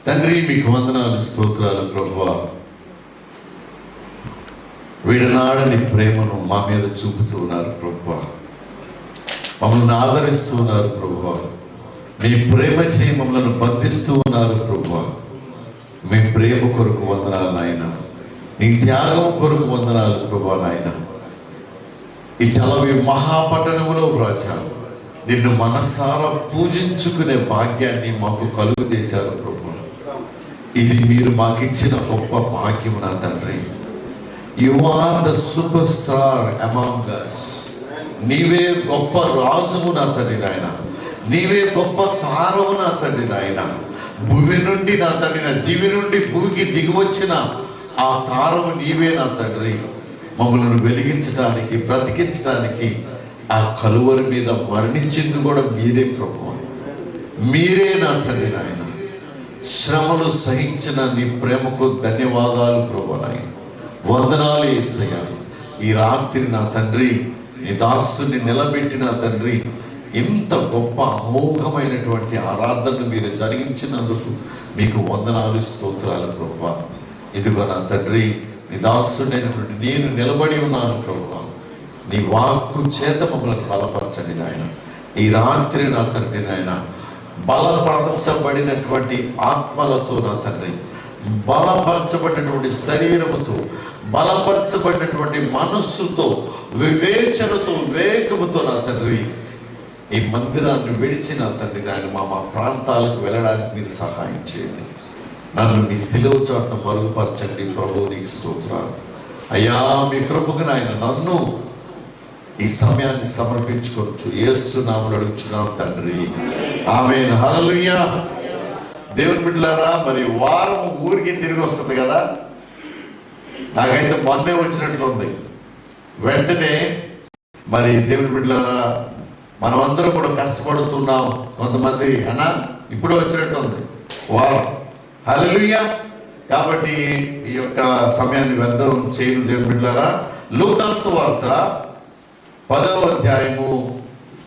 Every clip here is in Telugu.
తండ్రి మీకు వందనాలు, స్తోత్రాలు ప్రభువా. విడనాడని ప్రేమను మా మీద చూపుతూ ఉన్నారు ప్రభువా. మమ్మల్ని ఆదరిస్తూ ఉన్నారు ప్రభువా. మీ ప్రేమ చేయి మమ్మల్ని బంధిస్తూ ఉన్నారు ప్రభువా. మీ ప్రేమ కొరకు వందనాలు నాయన, నీ త్యాగం కొరకు వందనాలు ప్రభువా నాయన. ఈ టలవి మహాపట్టణంలో రాజా నిన్ను మనసారా పూజించుకునే భాగ్యాన్ని మాకు కలుగు చేశారు ప్రభు. ఇది మీరు మాకిచ్చిన గొప్ప భాగ్యం నా తండ్రి. You are the super star among us. నీవే గొప్ప రాజువు నా తండ్రి నాయన. నీవే గొప్ప తారవు నా తండ్రి నాయన. భూమి నుండి నా తండ్రి, దివి నుండి భూమికి దిగివచ్చిన ఆ తారము నీవే నా తండ్రి. మమ్మల్ని వెలిగించడానికి, బ్రతికించడానికి ఆ కలువరి మీద మరణించింది కూడా మీరే ప్రభు. మీరే నా తండ్రి నాయన. శ్రమలు సహించిన నీ ప్రేమకు ధన్యవాదాలు ప్రభు నాయన. వందనాలు యేసయ్యా. ఈ రాత్రి నా తండ్రి నీ దాసుని నిలబెట్టిన తండ్రి, ఇంత గొప్ప అమోఘమైనటువంటి ఆరాధన మీరు జరిగించినందుకు మీకు వందనాలు, స్తోత్రాలు ప్రభు. ఇదిగో నా తండ్రి నీ దాసుడైనటువంటి నేను నిలబడి ఉన్నాను ప్రభు. నీ వాక్కు చేత మమ్మల్ని బలపరచండి నాయన. ఈ రాత్రి నా తండ్రి నాయన, బలపరచబడినటువంటి ఆత్మలతో నా తండ్రి, బలపరచబడినటువంటి శరీరముతో, బలపరచబడినటువంటి మనస్సుతో, వివేచనతో, వివేకముతో నా తండ్రి ఈ మందిరాన్ని విడిచి నా తండ్రి నాయన మా ప్రాంతాలకు వెళ్ళడానికి మీరు సహాయం చేయండి. నన్ను మీ సిలువ చోట మరుగుపరచండి ప్రభు. నీకు స్తోత్రాలు అయ్యా. మీ కృపకు నాయన నన్ను ఈ సమయాన్ని సమర్పించుకోవచ్చు. యేసు నామములో అడుగుచున్నాం తండ్రి, ఆమేన్. హల్లెలూయా. దేవుని బిడ్డలారా, మరి వారం ఊరికి తిరిగి వస్తుంది కదా. నాకైతే మొన్నే వచ్చినట్లు ఉంది. వెంటనే మరి దేవుని బిడ్డలారా, మనమందరం కూడా కష్టపడుతున్నాం. కొంతమంది అన్నా ఇప్పుడు వచ్చినట్టు ఉంది వారం. హల్లెలూయా. కాబట్టి ఈ యొక్క సమయాన్ని వ్యర్థం చేయను దేవుని బిడ్డలారా. లూకా సువార్త 10వ అధ్యాయము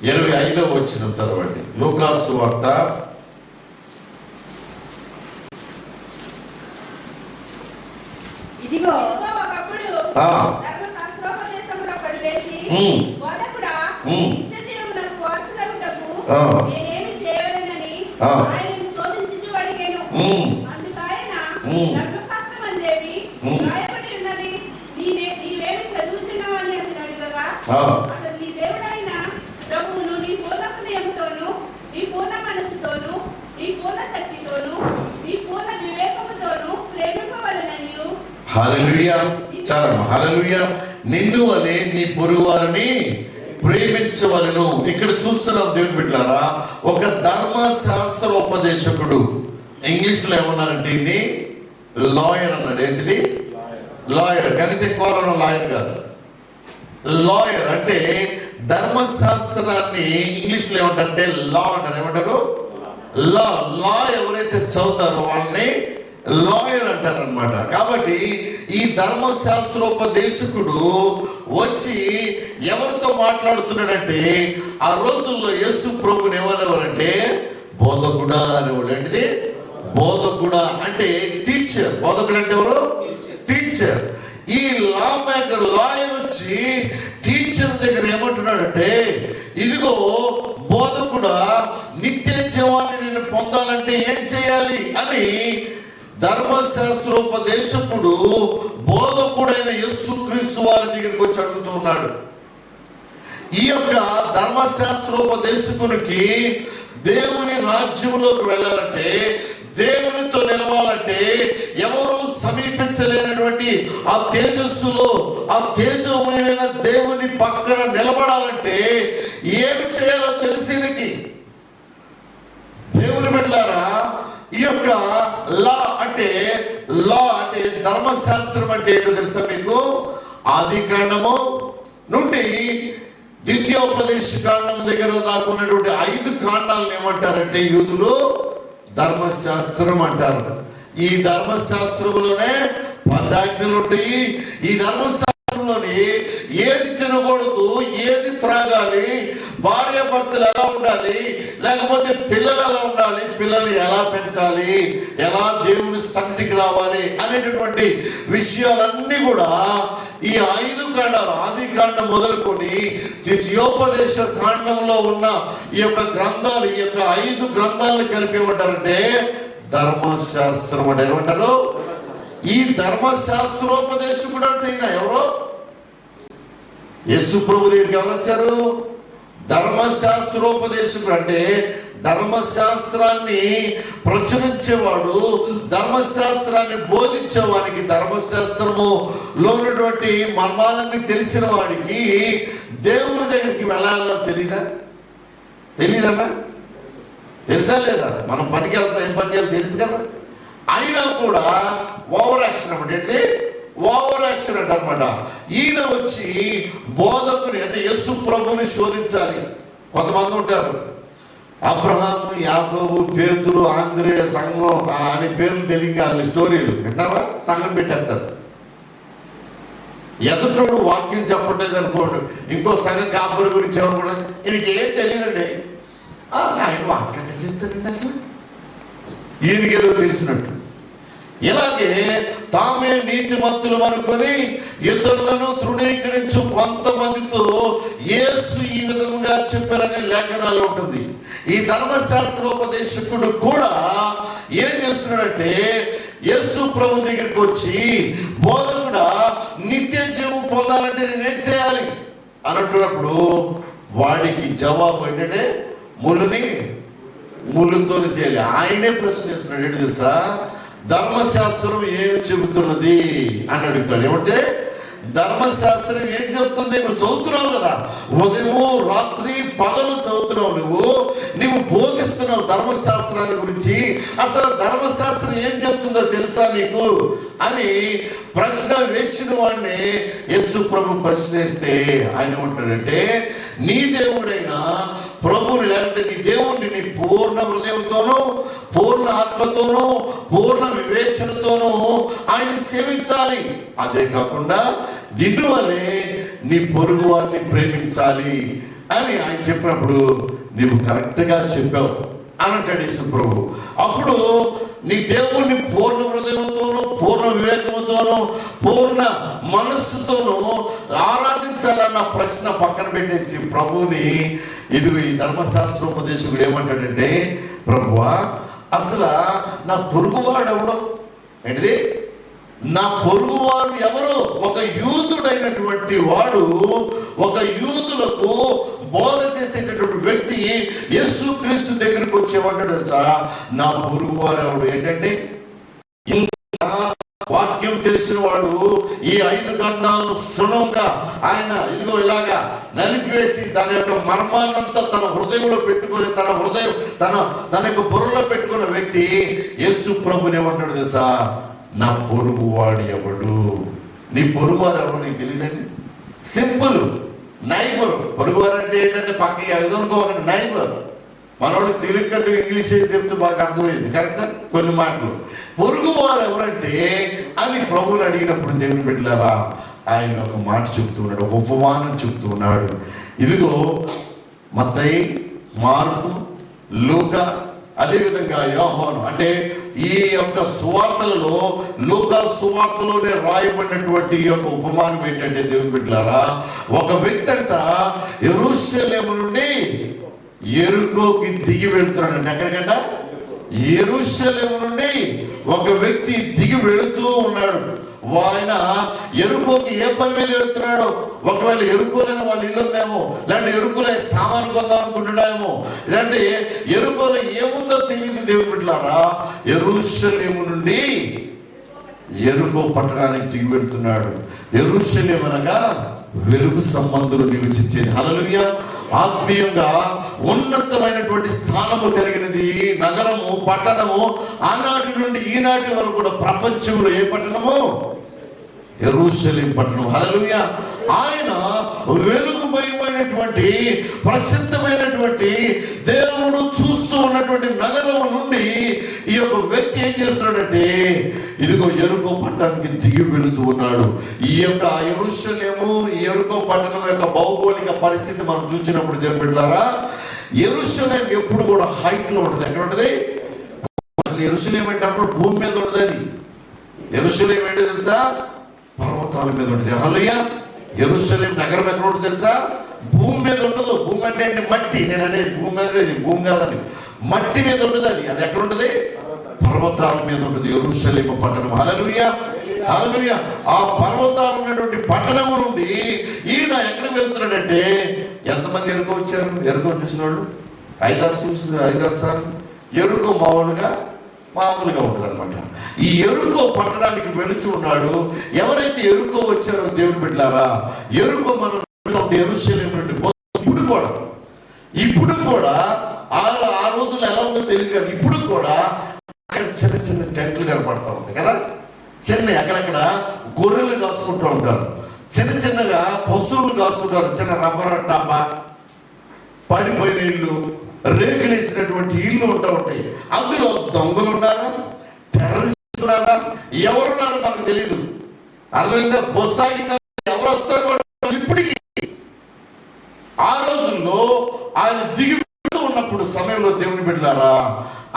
25వ వచనం చదవండి. లూకా సువార్త ఇదిగో ఒకప్పుడు ధర్మశాస్త్రోపదేశములో పడిలేచి బోధకుడా నిత్యజీవమునకు వారసులగుటకు నేనేమి చేయవలెనని ఆయనను శోధించుచు అడిగాను. అందుకాయన ధర్మశాస్త్రమందేమి రాయబడి ఉన్నది, నీవేమి చదువుచున్నావని అతడు అడగగా, అతడు నీ దేవుడైన ప్రభువును నీ పూర్ణ హృదయముతోను, నీ పూర్ణ మనస్సుతోను, నీ పూర్ణ శక్తితోను, నీ పూర్ణ వివేకముతోను ప్రేమింపవలెననియు. హల్లెలూయా. చాలా హల్లెలూయా. నిన్ను అనే నీ పొరుగువారిని ప్రేమించవలెను. ఇక్కడ చూస్తున్నాం దేవుని బిడ్డలారా, ఒక ధర్మశాస్త్రోపదేశకుడు, ఇంగ్లీష్లో ఏమన్నారంటే ఇది లాయర్ అన్నాడు. ఏంటిది? లాయర్. గణిత కోరడం లాయర్ కాదు, లాయర్. అంటే ధర్మశాస్త్రాన్ని ఇంగ్లీష్లో ఏమంటారంటే లా అంటారు. ఏమంటారు? లా. లా ఎవరైతే చదువుతారో వాళ్ళని లాయర్ అంటారు అనమాట. కాబట్టి ఈ ధర్మశాస్త్రోపదేశకుడు వచ్చి ఎవరితో మాట్లాడుతున్నాడంటే, ఆ రోజుల్లో యేసు ప్రభుని ఎవరెవరంటే బోధకుడా అనేవాడు. ఏంటిది? బోధకుడా అంటే టీచర్. బోధకుడు అంటే ఎవరు? టీచర్. ఈ లా మేకర్, లాయర్ వచ్చి టీచర్ దగ్గర ఏమంటున్నాడంటే, ఇదిగో బోధకుడా, నిత్య జీవాన్ని నేను పొందాలంటే ఏం చేయాలి అని ధర్మశాస్త్రోపదేశకుడు బోధకుడైన యేసుక్రీస్తు వారి దగ్గరికి వచ్చి అడుగుతూ ఉన్నాడు. ఈ యొక్క ధర్మశాస్త్రోపదేశకునికి దేవుని రాజ్యంలోకి వెళ్ళాలంటే, దేవునితో నిలవాలంటే, ఎవరు సమీపించలేనటువంటి ఆ తేజస్సులో, ఆ తేజోమయమైన దేవుని పక్కన నిలబడాలంటే ఏమి చేయాలో తెలిసినకి దేవుని బిడ్డలారా, ఈ యొక్క లా అంటే ధర్మశాస్త్రం అంటే ఏంటో తెలుసా మీకు? ఆది కాండము నుండి ద్వితీయోపదేశ కాండం దగ్గర దాకా ఉన్నటువంటి 5 కాండాలను ఏమంటారంటే యూదులు ధర్మశాస్త్రం అంటారు. ఈ ధర్మశాస్త్రంలోనే 10 ఆజ్ఞలు ఉంటాయి. ఈ ధర్మశాస్త్రంలోని ఏది తినకూడదు, ఏది త్రాగాలి, భార్య భర్తలు ఎలా ఉండాలి, లేకపోతే పిల్లలు ఎలా ఉండాలి, పిల్లలు ఎలా పెంచాలి, ఎలా దేవుని సన్నిధికి రావాలి అనేటటువంటి విషయాలన్నీ కూడా ఈ 5 కాండాలు, ఆది కాండం మొదలుకొని ద్వితీయోపదేశ కాండంలో ఉన్న ఈ యొక్క గ్రంథాలు, ఈ యొక్క 5 గ్రంథాలను కలిపి ఏమంటారంటే ధర్మశాస్త్రం అంటే ఏమంటారు. ఈ ధర్మశాస్త్రోపదేశకుడు అంటే ఈయన ఎవరో, యేసు ప్రభు దగ్గరికి ఎవరు వచ్చారు? ధర్మశాస్త్రోపదేశకుడు అంటే ధర్మశాస్త్రాన్ని ప్రచురించేవాడు, ధర్మశాస్త్రాన్ని బోధించేవాడికి, ధర్మశాస్త్రములో ఉన్నటువంటి మర్మాలన్నీ తెలిసిన వాడికి దేవుని దగ్గరికి వెళ్ళాలో తెలీదన్నా? తెలుసా లేదా? మనం పనికి వెళ్తాం, ఏం పని చేయాలి తెలుసు కదా. అయినా కూడా ఓవర్ యాక్షన్ అంటే ఓవర్ యాక్షన్ అనమాట. ఈయన వచ్చి బోధకుని అంటే యేసు ప్రభుని శోధించాలి. కొంతమంది ఉంటారు, అబ్రహాము, యాకోబు, పేతురు, ఆంద్రేయ, సంఘం అని పేర్లు తెలియదు, స్టోరీలు విన్నావా? సంఘం పెట్టేస్తారు. ఎదుటోడు వాక్యం చెప్పట్లేదు అనుకోండి, ఇంకో సంఘం కాపుల గురించి ఎవరు ఈయనకి ఏం తెలియదండి. ఆయన వాక్యంగా చెప్తాడండి, అసలు ఈయనకేదో తెలిసినట్టు. ఇలాగే తామే నీతిమంతులు అనుకొని ఇతరులను తృణీకరించు కొంతమందితో యేసు ఈ విధంగా చెప్పారనే లేఖనాలు ఉంటుంది. ఈ ధర్మశాస్త్రోపదేశకుడు కూడా ఏం చేస్తున్నాడంటే యేసు ప్రభు దగ్గరికి వచ్చి, బోధకుడా నిత్య జీవం పొందాలంటే నేనేం చేయాలి అన్నట్టున్నప్పుడు వాడికి జవాబు ఏంటంటే ముళ్ళుతో తేలి. ఆయనే ప్రశ్న చేస్తున్నాడు. ఏంటి తెలుసా? ధర్మశాస్త్రం ఏమి చెబుతున్నది అని అడుగుతాడు. ఏమంటే ధర్మశాస్త్రం ఏం చెబుతుంది? నువ్వు చదువుతున్నావు కదా, ఉదయము రాత్రి పగలు చదువుతున్నావు, నువ్వు బోధిస్తున్నావు ధర్మశాస్త్రాల గురించి. అసలు ధర్మశాస్త్రం ఏం చెప్తుందో తెలుసా నీకు అని ప్రశ్న వేసిన వాడిని యేసు ప్రభు ప్రశ్నిస్తే ఆయన ఏమంటాడంటే, నీ దేవుడైన ప్రభువుని, లేదంటే నీ దేవుడిని నీ పూర్ణ హృదయంతోనూ, పూర్ణ ఆత్మతోనూ, పూర్ణ వివేచనతోనూ ఆయన సేవించాలి. అదే కాకుండా నిన్ను వలె నీ పొరుగు వారిని ప్రేమించాలి అని ఆయన చెప్పినప్పుడు నీవు కరెక్ట్గా చెప్పావు అని అంటాడు యేసు ప్రభు. అప్పుడు నీ దేవుణ్ణి పూర్ణ హృదయంతోనూ, పూర్ణ వివేకంతోనూ, పూర్ణ మనస్సుతోనూ ఆరాధించాలన్న ప్రశ్న పక్కన పెట్టేసి ప్రభువుని ఇదిగో ఈ ధర్మశాస్త్రోపదేశకుడు ఏమంటాడంటే, ప్రభువా అసలు నా పొరుగువాడు ఎవడో? ఏంటిది? నా పొరుగువాడు ఎవరు? ఒక యూదుడైనటువంటి వాడు, ఒక యూదులకు బోధ చేసేటటువంటి వ్యక్తి యేసుక్రీస్తు దగ్గరికి వచ్చేవాడు తెలుసా? నా పొరుగువారు ఎవడు? ఏంటంటే వాక్యం తెలిసిన వాడు ఈ 5 గంటలు క్షుణ్ణంగా ఆయన ఇదిగో ఇలాగా నలిపివేసి దాని యొక్క మర్మాన్నంతా తన హృదయంలో పెట్టుకొని, తన యొక్క బుర్రలో పెట్టుకున్న వ్యక్తి యేసు ప్రభుని ఏమంటాడు తెలుసా? నా పొరుగువాడు ఎవడు? నీ పొరుగువారు ఎవరు నీకు తెలియదండి. Simple, neighbour. పొరుగువారు అంటే ఏంటంటే పక్కకి ఎదుర్కోవాలంటే నైబర్. మనోడు తెలుగు ఇంగ్లీష్ చెప్తూ బాగా అర్థమైంది కరెక్ట్గా కొన్ని మాటలు. పొరుగువారు ఎవరంటే అని ప్రభువుని అడిగినప్పుడు దేవుని బిడ్డలారా ఆయన ఒక మాట చెప్తున్నాడు, ఒక ఉపమానం చెప్తున్నాడు. ఇదిగో మత్తయి, మార్కు, లూకా, అదేవిధంగా యోహాను, అంటే ఈ యొక్క సువార్తలలో లూకా సువార్తలోనే రాయబడినటువంటి ఈ యొక్క ఉపమానం ఏంటంటే దేవుని బిడ్డలారా, ఒక వ్యక్తి అంట యెరూషలేము నుండి యెరికోకి దిగి వెళుతున్నాడు. ఎక్కడికంట? యెరూషలేము నుండి ఒక వ్యక్తి దిగి వెళుతూ ఉన్నాడు. ఆయన ఎరుకోకి ఏ పని మీద వెళ్తున్నాడు? ఒకవేళ ఎరుకోలేని వాళ్ళ ఇల్లు ఉందేమో, లేదంటే ఎరుకోలే సామాను కొందాం అనుకుంటున్నామో, లేదంటే ఎరుకోలో ఏముందో తెలియదు. దేవుని బిడ్డలారా యెరూషలేము నుండి యెరికో పట్టణానికి దిగి వెళ్తున్నాడు. యెరూషలేము అనగా వెలుగు సంబంధులు నివసించేది. హల్లెలూయా. ఆత్మీయంగా ఉన్నతమైనటువంటి స్థానము కలిగినది నగరము, పట్టణము. ఆనాటి నుండి ఈనాటి వరకు కూడా ప్రపంచంలో ఏ పట్టణము? యెరూషలేము పట్టణం. హల్లెలూయా. ఆయన వెలుగుమయమైనటువంటి ప్రసిద్ధమైనటువంటి దేవుడు చూస్తూ ఉన్నటువంటి నగరం నుండి ఈ యొక్క వ్యక్తి ఏం చేస్తున్నాడంటే ఇదిగో యెరికో పట్టణానికి దిగి వెళుతూ ఉన్నాడు. ఈ యొక్క యెరూషలేము, యెరికో పట్టణం యొక్క భౌగోళిక పరిస్థితి మనం చూసినప్పుడు దేవుని బిడ్డలారా, యెరూషలేం ఎప్పుడు కూడా హైట్ లో ఉంటుంది. ఎక్కడ ఉంటుంది? అసలు యెరూషలేం అంటే అప్పుడు భూమి మీద ఉంటుంది. అది యెరూషలేం ఏంటో తెలుసా? పర్వతాల మీద ఉంటుంది. హల్లెలూయా. యెరూషలేం నగరం ఎక్కడ ఉంటుంది తెలుసా? భూమి మీద ఉండదు. భూమి అంటే మట్టి. నేను అనేది భూమి మీద లేదు, భూమి కాదని మట్టి మీద ఉండదు. అది ఎక్కడ ఉంటుంది? పర్వతాల మీద ఉంటుంది యెరూషలేము పట్టణం. హల్లెలూయా, హల్లెలూయా. ఆ పర్వతాలు ఉన్నటువంటి పట్టణం నుండి ఈయన ఎక్కడికి వెళ్తున్నాడంటే, ఎంతమంది యెరికో వచ్చారు? యెరికో చూసిన వాళ్ళు 5-6 సార్లు. యెరికో మామూలుగా ఉంటుంది అనమాట. ఈ యెరికో పట్టణానికి వెళుచు ఉన్నాడు. ఎవరైతే యెరికో వచ్చారో దేవుని బిడ్డలారా, యెరికో మనం యెరూషలేము నుండి ఇప్పుడు కూడా ఆ రోజుల్లో ఎలా ఉందో తెలియదు కానీ ఇప్పుడు కూడా అక్కడ చిన్న చిన్న టెంట్లు కనపడతా ఉంటాయి కదా. చిన్న అక్కడక్కడ గొర్రెలు కాసుకుంటూ ఉంటారు, చిన్న చిన్నగా పశువులు కాసుకుంటారు. చిన్న రబ్బర్ డాబా, పడిపోయిన ఇల్లు, రేకులు వేసినటువంటి ఇల్లు ఉంటూ ఉంటాయి. అందులో దొంగలు ఉన్నారా, టెర్రరిస్టులు ఉన్నారా, ఎవరున్నారో మనకు తెలియదు. అర్థమైందా? బొత్సాయిగా ఎవరు వస్తారో ఇప్పటికీ. ఆ రోజుల్లో ఆయన దిగి ఉన్నప్పుడు సమయంలో దేవుని బిడ్డలారా,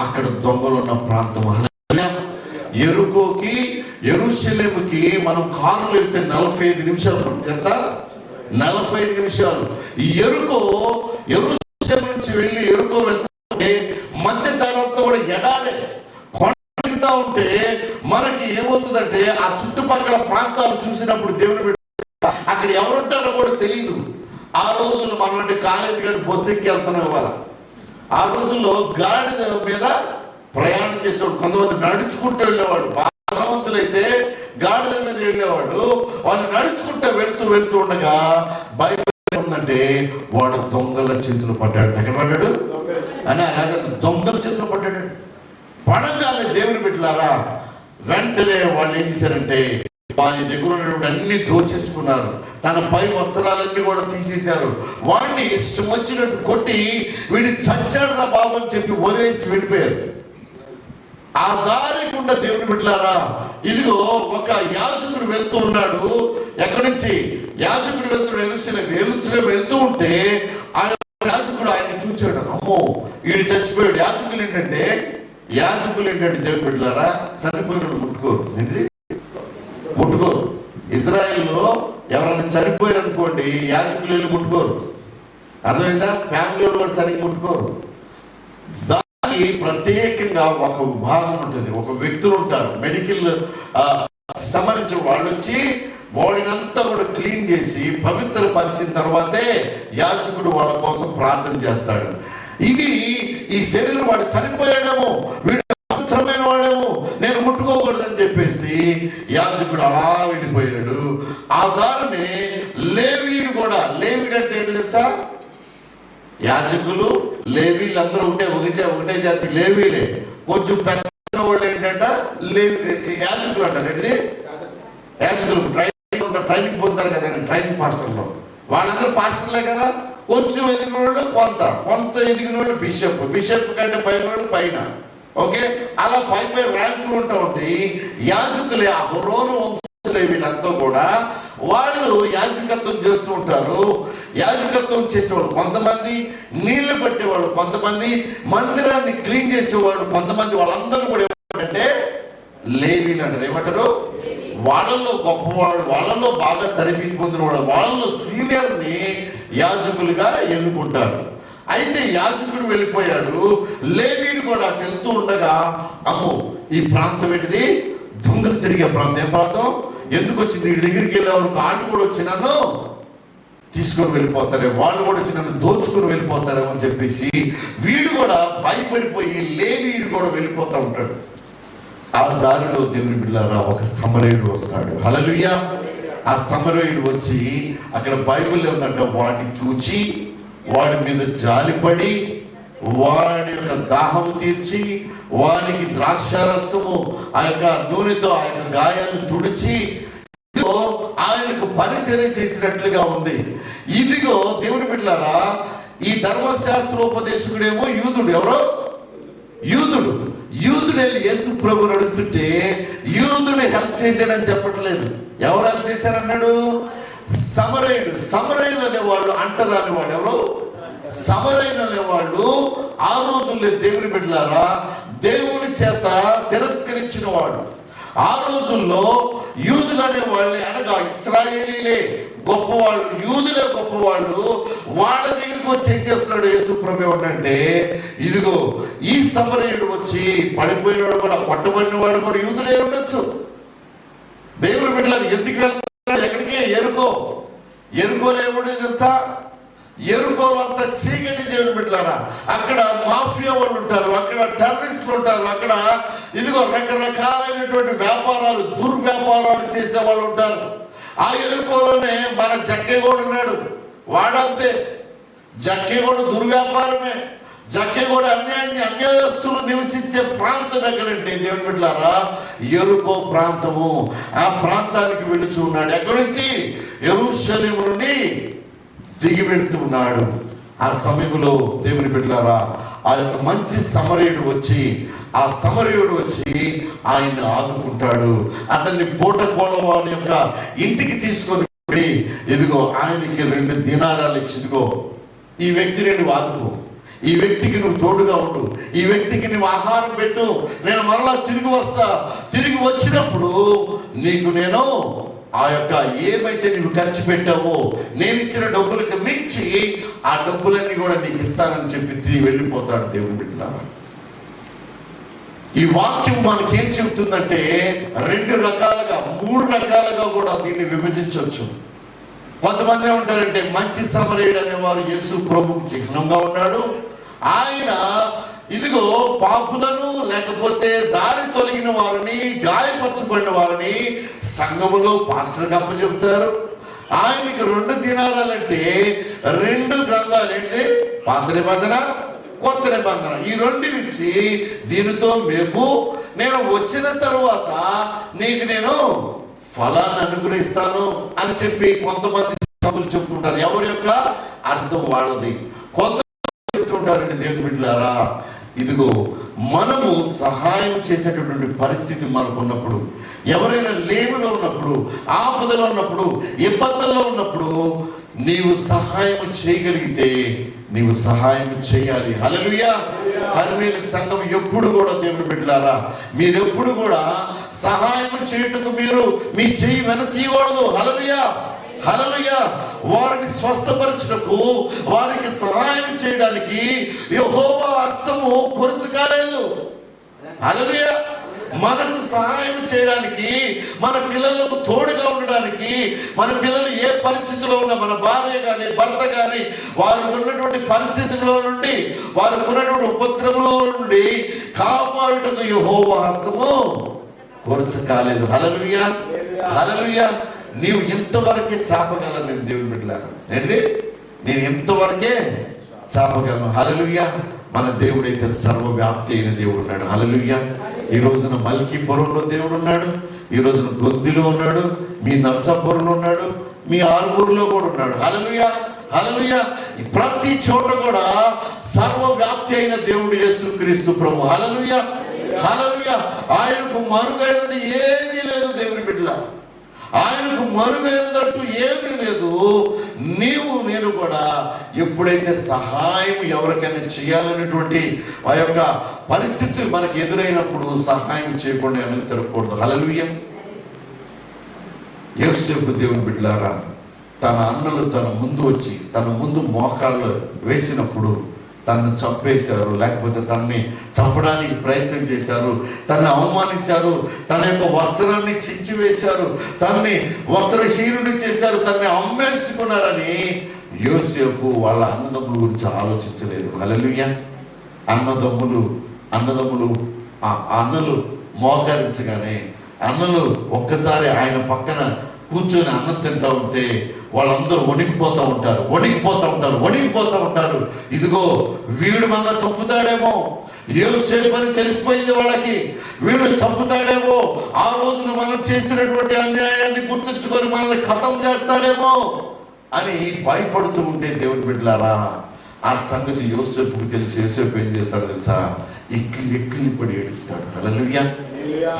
అక్కడ దొంగలు ఉన్న ప్రాంతం. యెరికోకి యెరూషలేముకి మనం కారులో వెళ్తే 45 నిమిషాలు పడుతుంది. ఎంత? 45 నిమిషాలు. ఈ యెరూషలేము నుంచి వెళ్ళి యెరికో వెళ్తుంటే మధ్య దారంతో కూడా ఎడారే కొండ ఉంటే మనకి ఏమవుతుందంటే ఆ చుట్టుపక్కల ప్రాంతాలు చూసినప్పుడు దేవుని బిడ్డ అక్కడ ఎవరుంటారో కూడా తెలియదు. ఆ రోజుల్లో మనం కాలేజీ గడి బస్సు ఎక్కి వెళ్తున్నాం. ఇవాళ ఆ రోజుల్లో గాడిద మీద ప్రయాణం చేసేవాడు. కొంతమంది నడుచుకుంటూ వెళ్ళేవాడు. భగవంతులైతే గాడిద మీద వెళ్ళేవాడు. వాళ్ళు నడుచుకుంటూ వెళ్తూ ఉండగా బైబిల్ ఉందంటే వాడు దొంగల చేతులు పడ్డాడు. ఎక్కడ పడ్డాడు అని? అలాగే దొంగల చేతులు పడ్డాడు. పడగానే దేవుని బిడ్డలారా, వెంటనే వాళ్ళు ఏం చేశారంటే వారి దగ్గర ఉన్నటువంటి అన్ని దోచేసుకున్నారు. తన పై వస్త్రాలన్నీ కూడా తీసేశారు. వాడిని ఇష్టం వచ్చినట్టు కొట్టి వీడి చచ్చాడు రా బాబు అని చెప్పి వదిలేసి వెళ్ళిపోయారు. ఆ దారి గుండా దేవుని బిడ్డలారా, ఇదిగో ఒక యాజకుడు వెళ్తూ ఉన్నాడు. ఎక్కడి నుంచి? యాజకుడు వెళ్తున్నాడు యెరూషలేము వెళ్తూ ఉంటే ఆయన యాజకుడు ఆయన చూచాడు. అమ్మో, వీడు చచ్చిపోయాడు. యాజకులు ఏంటంటే దేవుని బిడ్డలారా, చనిపోయినాడు ముట్టుకోరు. ముట్టుకోరు. ఇజ్రాయిల్లో ఎవరైనా చనిపోయారు అనుకోండి, యాజకులు వెళ్ళి ముట్టుకోరు. అర్థమైందా? ఫ్యామిలీ కూడా సరిగ్గా ముట్టుకోరు. దానికి ప్రత్యేకంగా ఒక విభాగం ఉంటుంది, ఒక వ్యక్తులు ఉంటారు, మెడికల్ సంబంధించిన వాళ్ళు వచ్చి బాడీని అంతా కూడా క్లీన్ చేసి పవిత్రపరిచిన తర్వాతే యాజకుడు వాళ్ళ కోసం ప్రార్థన చేస్తాడు. ఇది ఈ శరీరం వాడు చనిపోయాడేమో, వీడు పవిత్రమైన వాడేమో, నేను ముట్టుకోకూడదని చెప్పేసి యాజకుడు అలా వెళ్ళిపోయాడు. ఆ దారిని లేవీయుడు కూడా, లేవీడు అంటే ఏంటి తెలుసా? యాజకులు లేవీలు అందరూ ఒకటే జాతి లేవీలే. కొంచెం పెద్ద వాళ్ళు ఏంటంట యాజకులు అంటారు. ఏంటిది? యాజకులు ట్రైనింగ్ పొందుతారు కదా, ట్రైనింగ్ మాస్టర్లో. వాళ్ళందరూ పాస్టర్లే కదా. కొంచెం ఎదిగిన వాళ్ళు కొంత ఎదిగిన వాళ్ళు బిషప్ కంటే పైన వాళ్ళు పైన. ఓకే, అలా పై ర్యాంకులు ఉంటా ఉంటాయి. యాజకులే అహరోను వంశస్థులే వీళ్ళంతా కూడా. వాళ్ళు యాజకత్వం చేస్తూ ఉంటారు. యాజకత్వం చేసేవాళ్ళు కొంతమంది, నీళ్లు పట్టేవాళ్ళు కొంతమంది, మందిరాన్ని క్లీన్ చేసేవాళ్ళు కొంతమంది. వాళ్ళందరూ కూడా ఏమంటారంటే లేవీలు అంటారు. ఏమంటారు? వాళ్ళల్లో గొప్పవాళ్ళు, వాళ్ళల్లో బాగా తరబితి పొందిన వాళ్ళు, వాళ్ళలో సీనియర్ని యాజకులుగా ఎన్నుకుంటారు. అయితే యాజకుడు వెళ్ళిపోయాడు. లేవీయుడు కూడా వెళ్తూ ఉండగా, అమ్మో ఈ ప్రాంతం ఏంటిది? దొంగలు తిరిగే ప్రాంతం. ఏం ప్రాంతం? ఎందుకు వచ్చింది? వీడి దగ్గరికి వెళ్ళేవారు వాళ్ళు కూడా వచ్చి నన్ను తీసుకొని వెళ్ళిపోతారే, వాళ్ళు కూడా వచ్చి నన్ను దోచుకొని వెళ్ళిపోతారేమో అని చెప్పేసి వీడు కూడా భయపడిపోయి లేవీయుడు కూడా వెళ్ళిపోతూ ఉంటాడు. ఆ దారిలో దేవుని బిడ్డలారా ఒక సమరయుడు వస్తాడు. హల్లెలూయా. ఆ సమరయుడు వచ్చి అక్కడ బైబిల్ ఉందంట, వాడిని చూచి వాడి మీద జాలిపడి వాడి యొక్క దాహం తీర్చి వానికి ద్రాక్షారసము ఆ యొక్క నూనెతో ఆ యొక్క గాయాలను తుడిచి ఆయనకు పరిచయం చేసినట్లుగా ఉంది. ఇదిగో దేవుని బిడ్డలారా, ఈ ధర్మశాస్త్రోపదేశకుడేమో యూదుడు. ఎవరో యూదుడు. యూదుడు యేసు ప్రభుని అడుగుతుంటే యూదుని హెల్ప్ చేశాడని చెప్పట్లేదు. ఎవరు హెల్ప్ చేశారన్నాడు? సమరయులు అనేవాళ్ళు అంటరాని వాడు. ఎవరు? సమరయులు అనేవాళ్ళు ఆ రోజుల్లో దేవుని బిడ్డలారా దేవుని చేత తిరస్కరించిన వాడు. ఆ రోజుల్లో యూదులు అనేవాళ్ళు అనగా ఇశ్రాయేలీలే గొప్పవాళ్ళు, యూదులే గొప్పవాళ్ళు. వాళ్ళ దగ్గరికి వచ్చి ఏం చేస్తున్నాడు యేసు ప్రభు అంటే, ఇదిగో ఈ సమరయుడు వచ్చి పడిపోయినవాడు కూడా, పట్టుబడిన వాడు కూడా యూదులే ఉండొచ్చు. దేవుని బిడ్డలు ఎందుకు వెళ్తున్నారు? ఎక్కడికి? ఎరుకోలో ఏముండే తెలుసా? ఎరుకోలో అంత చీకటి. దేవుని బిడ్డలారా అక్కడ మాఫియా వాళ్ళు ఉంటారు, అక్కడ టెర్రరిస్టులు ఉంటారు, అక్కడ ఇదిగో రకరకాలైనటువంటి వ్యాపారాలు, దుర్వ్యాపారాలు చేసే వాళ్ళు ఉంటారు. ఆ ఎరుకోలోనే మన జక్కేగోడు ఉన్నాడు. వాడంతే. జక్కేగోడు దుర్వ్యాపారమే. జక్కేగోడు అన్యాయస్తులు నివసించే ప్రాంతం ఎక్కడంటే దేవుని బిడ్డలారా ఎరుకో ప్రాంతము. ఆ ప్రాంతానికి వెళుచు ఉన్నాడు. ఎక్కడి నుంచి? యెరూషలేము నుండి దిగి వెళుతూ ఉన్నాడు. ఆ సమయంలో దేవుని బిడ్డలారా ఆ యొక్క మంచి సమరయుడు వచ్చి ఆయన్ని ఆదుకుంటాడు. అతన్ని పూటకోళవాని యొక్క ఇంటికి తీసుకొని పోయి ఇదిగో ఆయనకి 2 దినారాలు ఇచ్చి, ఇదిగో ఈ వ్యక్తిని నువ్వు ఆదుకో, ఈ వ్యక్తికి నువ్వు తోడుగా ఉండు, ఈ వ్యక్తికి నువ్వు ఆహారం పెట్టు, నేను మరలా తిరిగి వస్తా, తిరిగి వచ్చినప్పుడు నీకు నేను ఆ యొక్క ఏమైతే నువ్వు ఖర్చు పెట్టావో నేను ఇచ్చిన డబ్బులకు మించి ఆ డబ్బులన్నీ కూడా నీకు ఇస్తానని చెప్పి వెళ్ళిపోతాడు. దేవుని బిడ్డలారా ఈ వాక్యం మనకేం చెబుతుందంటే 2 రకాలుగా 3 రకాలుగా కూడా దీన్ని విభజించవచ్చు. కొంతమంది ఏమంటారంటే మంచి సమరయుడు అనేవారు యేసు ప్రభువుకు చిహ్నంగా ఉన్నాడు. ఆయన ఇదిగో పాపులను లేకపోతే దారి తొలగిన వారిని, గాయపరచబడిన వారిని సంఘములో పాస్టర్కి అప్పచెప్తారు. ఆయనకి 2 దినారాలంటే 2 గ్రంథాలు ఏంటి? పాత నిబంధన, కొత్త నిబంధన. ఈ 2 ఇచ్చి దీనితో మేము నేను వచ్చిన తరువాత నీకు నేను ఫలాన్ని అనుగ్రహిస్తాను అని చెప్పి కొంతమంది సభలు చెప్తుంటారు. ఎవరి యొక్క అర్థం వాళ్ళది. కొంతమంది చెప్తుంటారండి దేవుని బిడ్డలారా ఇదిగో మనము సహాయం చేసేటటువంటి పరిస్థితి మనకు ఉన్నప్పుడు, ఎవరైనా లేమిలో ఉన్నప్పుడు, ఆపదలో ఉన్నప్పుడు, ఇబ్బందుల్లో ఉన్నప్పుడు నీవు సహాయం చేయగలిగితే నీవు సహాయం చేయాలి. హల్లెలూయా. కర్మేలు సంఘం ఎప్పుడు కూడా దేవుని బిడ్డలారా మీరెప్పుడు కూడా సహాయం చేయుటకు మీరు మీ చెయ్యి వెనకీయకూడదు. హల్లెలూయా. హల్లెలూయా. వారిని స్వస్థపరచుటకు, వారికి సహాయం చేయడానికి యెహోవా హస్తము కొరచ కాలేదు. హల్లెలూయా. మనకు సహాయం చేయడానికి, మన పిల్లలకు తోడుగా ఉండడానికి, మన పిల్లలు ఏ పరిస్థితిలో ఉన్నా, మన భార్య కానీ భర్త కానీ వారు ఉన్నటువంటి పరిస్థితుల్లో నుండి, వారు ఉన్నటువంటి ఉపద్రవంలో నుండి కాపాడుటకు యెహోవా హస్తము కొరచ కాలేదు. హల్లెలూయా. హల్లెలూయా. నీవు ఇంతవరకే చాపగలను. నేను దేవుని బిడ్డలారా ఏంటి? నేను ఇంతవరకే చాపగలను. హల్లెలూయా. మన దేవుడైతే సర్వవ్యాప్తి అయిన దేవుడు ఉన్నాడు. హల్లెలూయా. ఈ రోజున మల్కీపురంలో దేవుడు ఉన్నాడు, ఈ రోజున గొందిలో ఉన్నాడు, మీ నరసాపురంలో ఉన్నాడు, మీ ఆరుగురులో కూడా ఉన్నాడు. హల్లెలూయా. హల్లెలూయా. ప్రతి చోట కూడా సర్వవ్యాప్తి అయిన దేవుడు యేసుక్రీస్తు ప్రభు. హల్లెలూయా. హల్లెలూయా. ఆయనకు మరుగైనది ఏమీ లేదు దేవుని బిడ్డలా. ఆయనకు మరుగైనదంటూ ఏమీ లేదు. నీవు నేను కూడా ఎప్పుడైతే సహాయం ఎవరికైనా చేయాలనేటువంటి ఆ యొక్క పరిస్థితి మనకు ఎదురైనప్పుడు సహాయం చేయకుండా అని తిరగకూడదు. హల్లెలూయా. యోసేపు దేవుని బిడ్డలారా తన అన్నలు తన ముందు వచ్చి తన ముందు మోకాళ్ళు వేసినప్పుడు తనను చంపేశారు, లేకపోతే తనని చంపడానికి ప్రయత్నం చేశారు, తనని అవమానించారు, తన యొక్క వస్త్రాన్ని చించివేశారు, తనని వస్త్రహీనుడు చేశారు, తనని అమ్మేసుకున్నారని యోసేపు వాళ్ళ అన్నదమ్ముల గురించి ఆలోచించలేదు. హల్లెలూయా. అన్నదమ్ములు ఆ అన్నలు మోకరించగానే అన్నలు ఒక్కసారి ఆయన పక్కన కూర్చొని అన్నం తింటా ఉంటే వాళ్ళందరూ వణికిపోతూ ఉంటారు. ఇదిగో వీడు మనల్ని చంపుతాడేమో, యోసేపు అని తెలిసిపోయింది వాళ్ళకి, వీడు చంపుతాడేమో, ఆ రోజున మనం చేసినటువంటి అన్యాయాన్ని గుర్తుంచుకొని మనల్ని ఖతం చేస్తాడేమో అని భయపడుతూ ఉంటే దేవుని బిడ్డలారా ఆ సంగతి యోసేపుకు తెలిసి యోసేపు ఏం చేస్తాడు తెలుసా? ఎక్కిలి పడి ఏడుస్తాడు. హల్లెలూయా,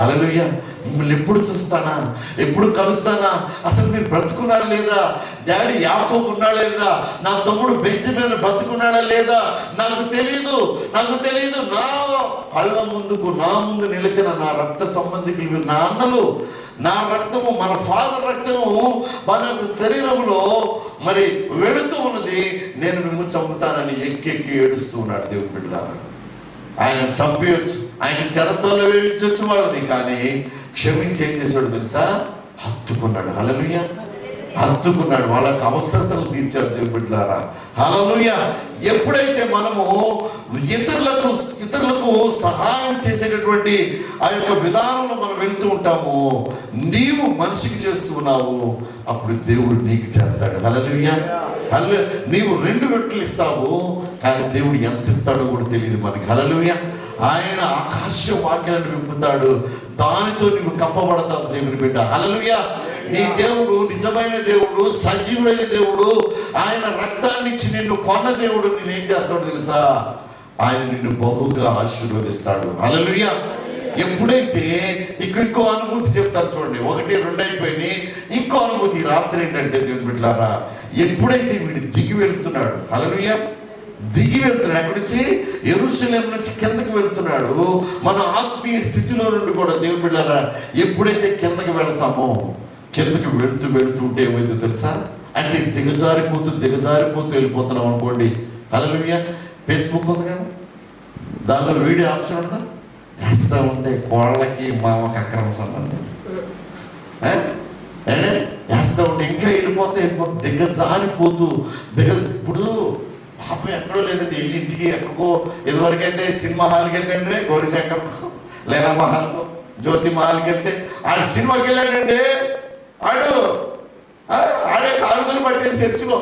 హల్లెలూయా. మిమ్మల్ని ఎప్పుడు చూస్తానా, ఎప్పుడు కలుస్తానా, అసలు మీరు బ్రతుకున్నారా లేదా, డాడీ యాకోబు ఉన్నాడా లేదా, నా తమ్ముడు బెంజమిన్ బ్రతుకున్నాడా లేదా నాకు తెలియదు. నా కళ్ళ ముందుకు, నా ముందు నిలిచిన నా రక్త సంబంధికులు, నా అన్నలు, నా రక్తము, మన ఫాదర్ రక్తము మన యొక్క శరీరంలో మరి వెళుతూ ఉన్నది, నేను మిమ్మల్ని చంపుతానని ఎక్కి ఏడుస్తూ ఉన్నాడు. దేవుని బిడ్డలారా, ఆయన చంపేయచ్చు, ఆయన చెరసాలలో వేయించవచ్చు వాళ్ళని, కానీ క్షమించి ఏం చేశాడు తెలుసా? హత్తుకున్నాడు. హల్లెలూయా, హత్తుకున్నాడు. వాళ్ళకి అవసరతలు తీర్చాడు. దేవుని బిడ్డలారా, హల్లెలూయా. ఎప్పుడైతే మనము ఇతరులకు సహాయం చేసేటటువంటి ఆ యొక్క విధానంలో మనం వెళ్తూ ఉంటామో, నీవు మనిషికి చేస్తున్నావు, అప్పుడు దేవుడు నీకు చేస్తాడు. హల్లెలూయా, హల్లెలూయా. నీవు 2 రొట్టెలు ఇస్తావు, కానీ దేవుడు ఎంత ఇస్తాడో కూడా తెలియదు మనకి. హల్లెలూయా. ఆయన ఆకాశ వాక్యాలను విప్పుతాడు, దానితో నువ్వు కప్పబడతావు. దేవుని బిడ్డ, హల్లెలూయా. నీ దేవుడు నిజమైన దేవుడు, సజీవుడైన దేవుడు, ఆయన రక్తాన్ని ఇచ్చి నిన్ను కొన్న దేవుడు. నేనేం చేస్తాడు తెలుసా? ఆయన నిన్ను బహుగా ఆశీర్వదిస్తాడు. హల్లెలూయా. ఎప్పుడైతే ఇంకో అనుభూతి చెప్తాను చూడండి, 1, 2 అయిపోయినాయి. ఇంకో అనుభూతి రాత్రి ఏంటంటే దేవుని బిడ్డలారా, ఎప్పుడైతే వీడు దిగి వెళ్తున్నాడు, హల్లెలూయా, దిగి వెళ్తున్నాడు, అక్కడి నుంచి యెరూషలేము నుంచి కిందకి వెళ్తున్నాడు. మన ఆత్మీయ స్థితిలో నుండి కూడా దేవుని బిడ్డలారా, ఎప్పుడైతే కిందకి వెళ్తామో, కిందకి వెళుతూ ఉంటే ఏమైందో తెలుసా? అంటే దిగజారిపోతూ వెళ్ళిపోతున్నాం అనుకోండి. హల్లెలూయా. ఫేస్బుక్ ఉంది కదా, దానిలో వీడియో ఆప్షన్ ఉంటుందా? వేస్తూ ఉంటే కోళ్ళకి మామకి అక్రమ సంబంధం వేస్తూ ఉంటే ఇంకా వెళ్ళిపోతే దిగజారిపోతూ ఇప్పుడు పాపం ఎక్కడో లేదండి, ఇంటికి ఎక్కడికో ఇదివరకైతే సినిమా హాల్కి వెళ్తే అండి, గౌరీశంకర్ లేనా మహాల్కో, జ్యోతి మహాల్కి వెళ్తే ఆడు సినిమాకి వెళ్ళాడండి, ఆడే కాలుగులు పట్టేది చర్చిలో,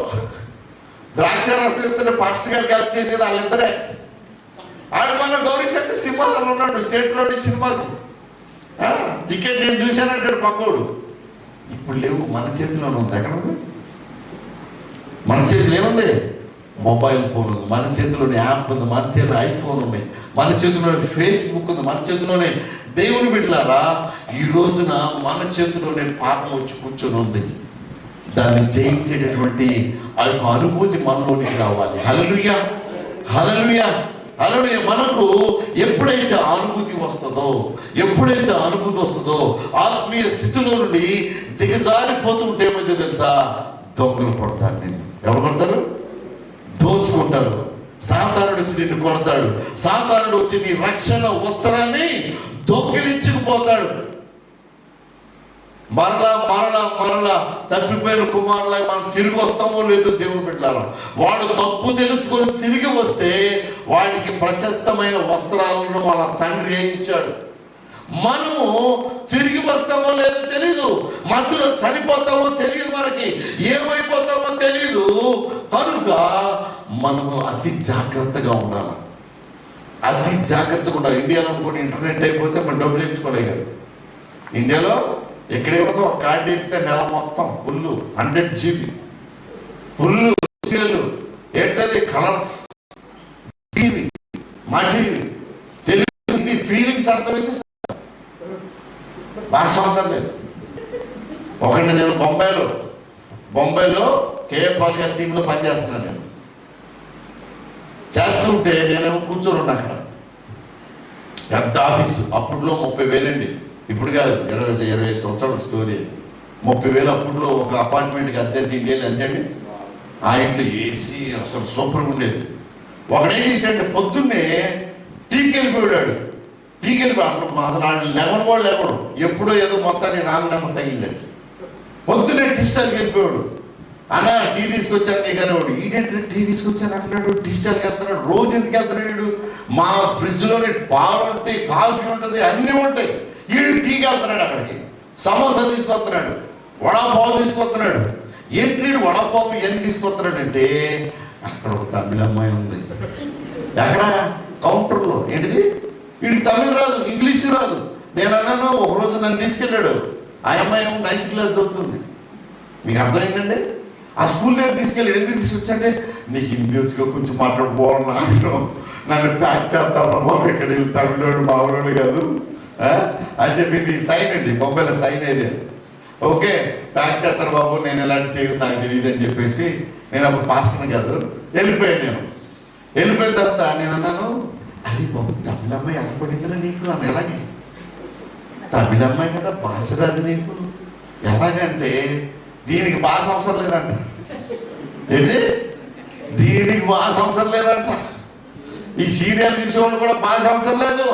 ద్రాక్ష రసం ఇస్తుంటే పాస్టర్ గారికి హెల్ప్ చేసేది వాళ్ళిద్దరే. ఆడు మన గౌరీశంకర్ సింహాసనం ఉన్నాడు స్టేట్లోని సినిమాకి, టికెట్ నేను చూశానంటాడు పక్కోడు. ఇప్పుడు లేవు, మన చేతిలోనే ఉంది. ఎక్కడ ఉంది? మన చేతిలో ఏముంది? మొబైల్ ఫోన్ ఉంది, మన చేతిలోనే యాప్ ఉంది, మన చేతిలో ఐఫోన్ ఉన్నాయి, మన చేతిలోనే ఫేస్బుక్ ఉంది, మన చేతిలోనే. దేవుని బిడ్డలారా, ఈ రోజున మన చేతిలోనే పాపం వచ్చి కూర్చొని ఉంది. దాన్ని జయించేటటువంటి ఆ యొక్క అనుభూతి మనలోనికి రావాలి. హల్లెలూయా, హల్లెలూయా, హల్లెలూయా. మనకు ఎప్పుడైతే అనుభూతి వస్తుందో, ఆత్మీయ స్థితిలో నుండి దిగజారిపోతూ ఉంటే ఏమైతే తెలుసా? దొంగలు కొడతారు నేను. ఎవరు కొడతారు? దోచుకుంటారు. సాతానుడు వచ్చి నిన్ను కొడతాడు. సాతానుడు వచ్చి నీ రక్షణ వస్త్రాన్ని దొంగిలించుకుపోతాడు. మరలా తప్పిపోయిన కుమారులా మనం తిరిగి వస్తామో లేదో దేవుని బిడ్డలారా, వాడు తప్పు తెలుసుకొని తిరిగి వస్తే వాడికి ప్రశస్తమైన వస్త్రాలను వాళ్ళ తండ్రి వేయించాడు. మనము తిరిగి వస్తామో లేదో తెలీదు, మధ్యలో చనిపోతామో తెలియదు, మనకి ఏమైపోతామో తెలీదు. కనుక మనము అతి జాగ్రత్తగా ఉండాలి. ఇండియాలో అనుకోండి, ఇంటర్నెట్ అయిపోతే మనం డబ్బులు ఇచ్చుకోలేదు కదా. ఇండియాలో ఎక్కడేమో ఒక కార్డు ఎక్కితే నెల మొత్తం ఫుల్లు 100 GB ఫుల్లు విషయాలు ఏంటది, కలర్స్, టీవీ, మా టీవీ, తెలుగు, హిందీ, ఫీలింగ్స్ అర్థమైతే భాష అవసరం లేదు. ఒకటి నేను బొంబాయిలో కేఏపాల్ గారి టీంలో పనిచేస్తున్నాను. నేను చేస్తుంటే నేనేమో కూర్చొని ఉన్నా అక్కడ. పెద్ద ఆఫీసు, అప్పట్లో 30,000 అండి, ఇప్పుడు కాదు, 20 సంవత్సరాల స్టోరీ. 30,000 అప్పట్లో ఒక అపార్ట్మెంట్కి అద్దె ఇండియాలో అంతండి. ఆ ఇంట్లో ఏసీ అసలు సూపర్గా ఉండేది. ఒకడేం చేశాడంటే పొద్దున్నే టీకి వెళ్ళిపోయాడు. అసలు లేవడం ఎప్పుడో ఏదో మొత్తాన్ని రాంగ్ నెంబర్ తగిలిందండి. పొద్దున్నే డిజిటల్కి వెళ్ళిపోయాడు. అలా టీ తీసుకొచ్చాను నీకు అనేవాడు. ఈడేంటే టీ తీసుకొచ్చాను అంటున్నాడు, డిజిటల్కి వెళ్తున్నాడు. రోజు ఎందుకు వెళ్తున్నాడు? మా ఫ్రిడ్జ్లోని పాలు ఉంటాయి, కాఫీ ఉంటుంది, అన్నీ ఉంటాయి. ఈడు టీకి వెళ్తున్నాడు, అక్కడికి సమోసా తీసుకొస్తున్నాడు, వడాపావు తీసుకొస్తున్నాడు. ఏంటి వీడు వడాపావు ఎన్ని తీసుకొస్తున్నాడు అంటే, అక్కడ ఒక తమిళ అమ్మాయి ఉంది ఎక్కడ కౌంటర్లో. ఏంటిది? వీడికి తమిళ రాదు, ఇంగ్లీష్ రాదు. నేను అన్నాను, ఒకరోజు నన్ను తీసుకెళ్ళాడు. ఆ అమ్మాయి 9th క్లాస్ చదువుతుంది. మీకు అర్థమైందండి? ఆ స్కూల్ దగ్గర తీసుకెళ్ళి ఎందుకు తీసుకొచ్చంటే నీకు హిందీ వచ్చుగా కొంచెం మాట్లాడుకోవాలి నన్ను ప్యాక్ చేస్తాను బాబు, ఇక్కడ తమిళోడు మామూలు కాదు అని చెప్పింది. సైన్ అండి, mobile sign area. Okay pack చేస్తాను బాబు, నేను ఎలాంటి చేయను నాకు తెలియదు అని చెప్పేసి నేను అప్పుడు పాస్టర్ని కాదు వెళ్ళిపోయాను. వెళ్ళిపోయిన తర్వాత నేను అన్నాను, అది బాబు తమిళమ్మాయి ఎలా పడిందిరా నీకు అని. ఎలాగే తమిళమ్మాయి కదా భాష రాదు నీకు ఎలాగంటే దీనికి భాష అవసరం లేదంట. ఏంటి దీనికి భాష అవసరం లేదంట. ఈ సీరియల్ చూసేవాళ్ళు కూడా భాష అవసరం లేదు.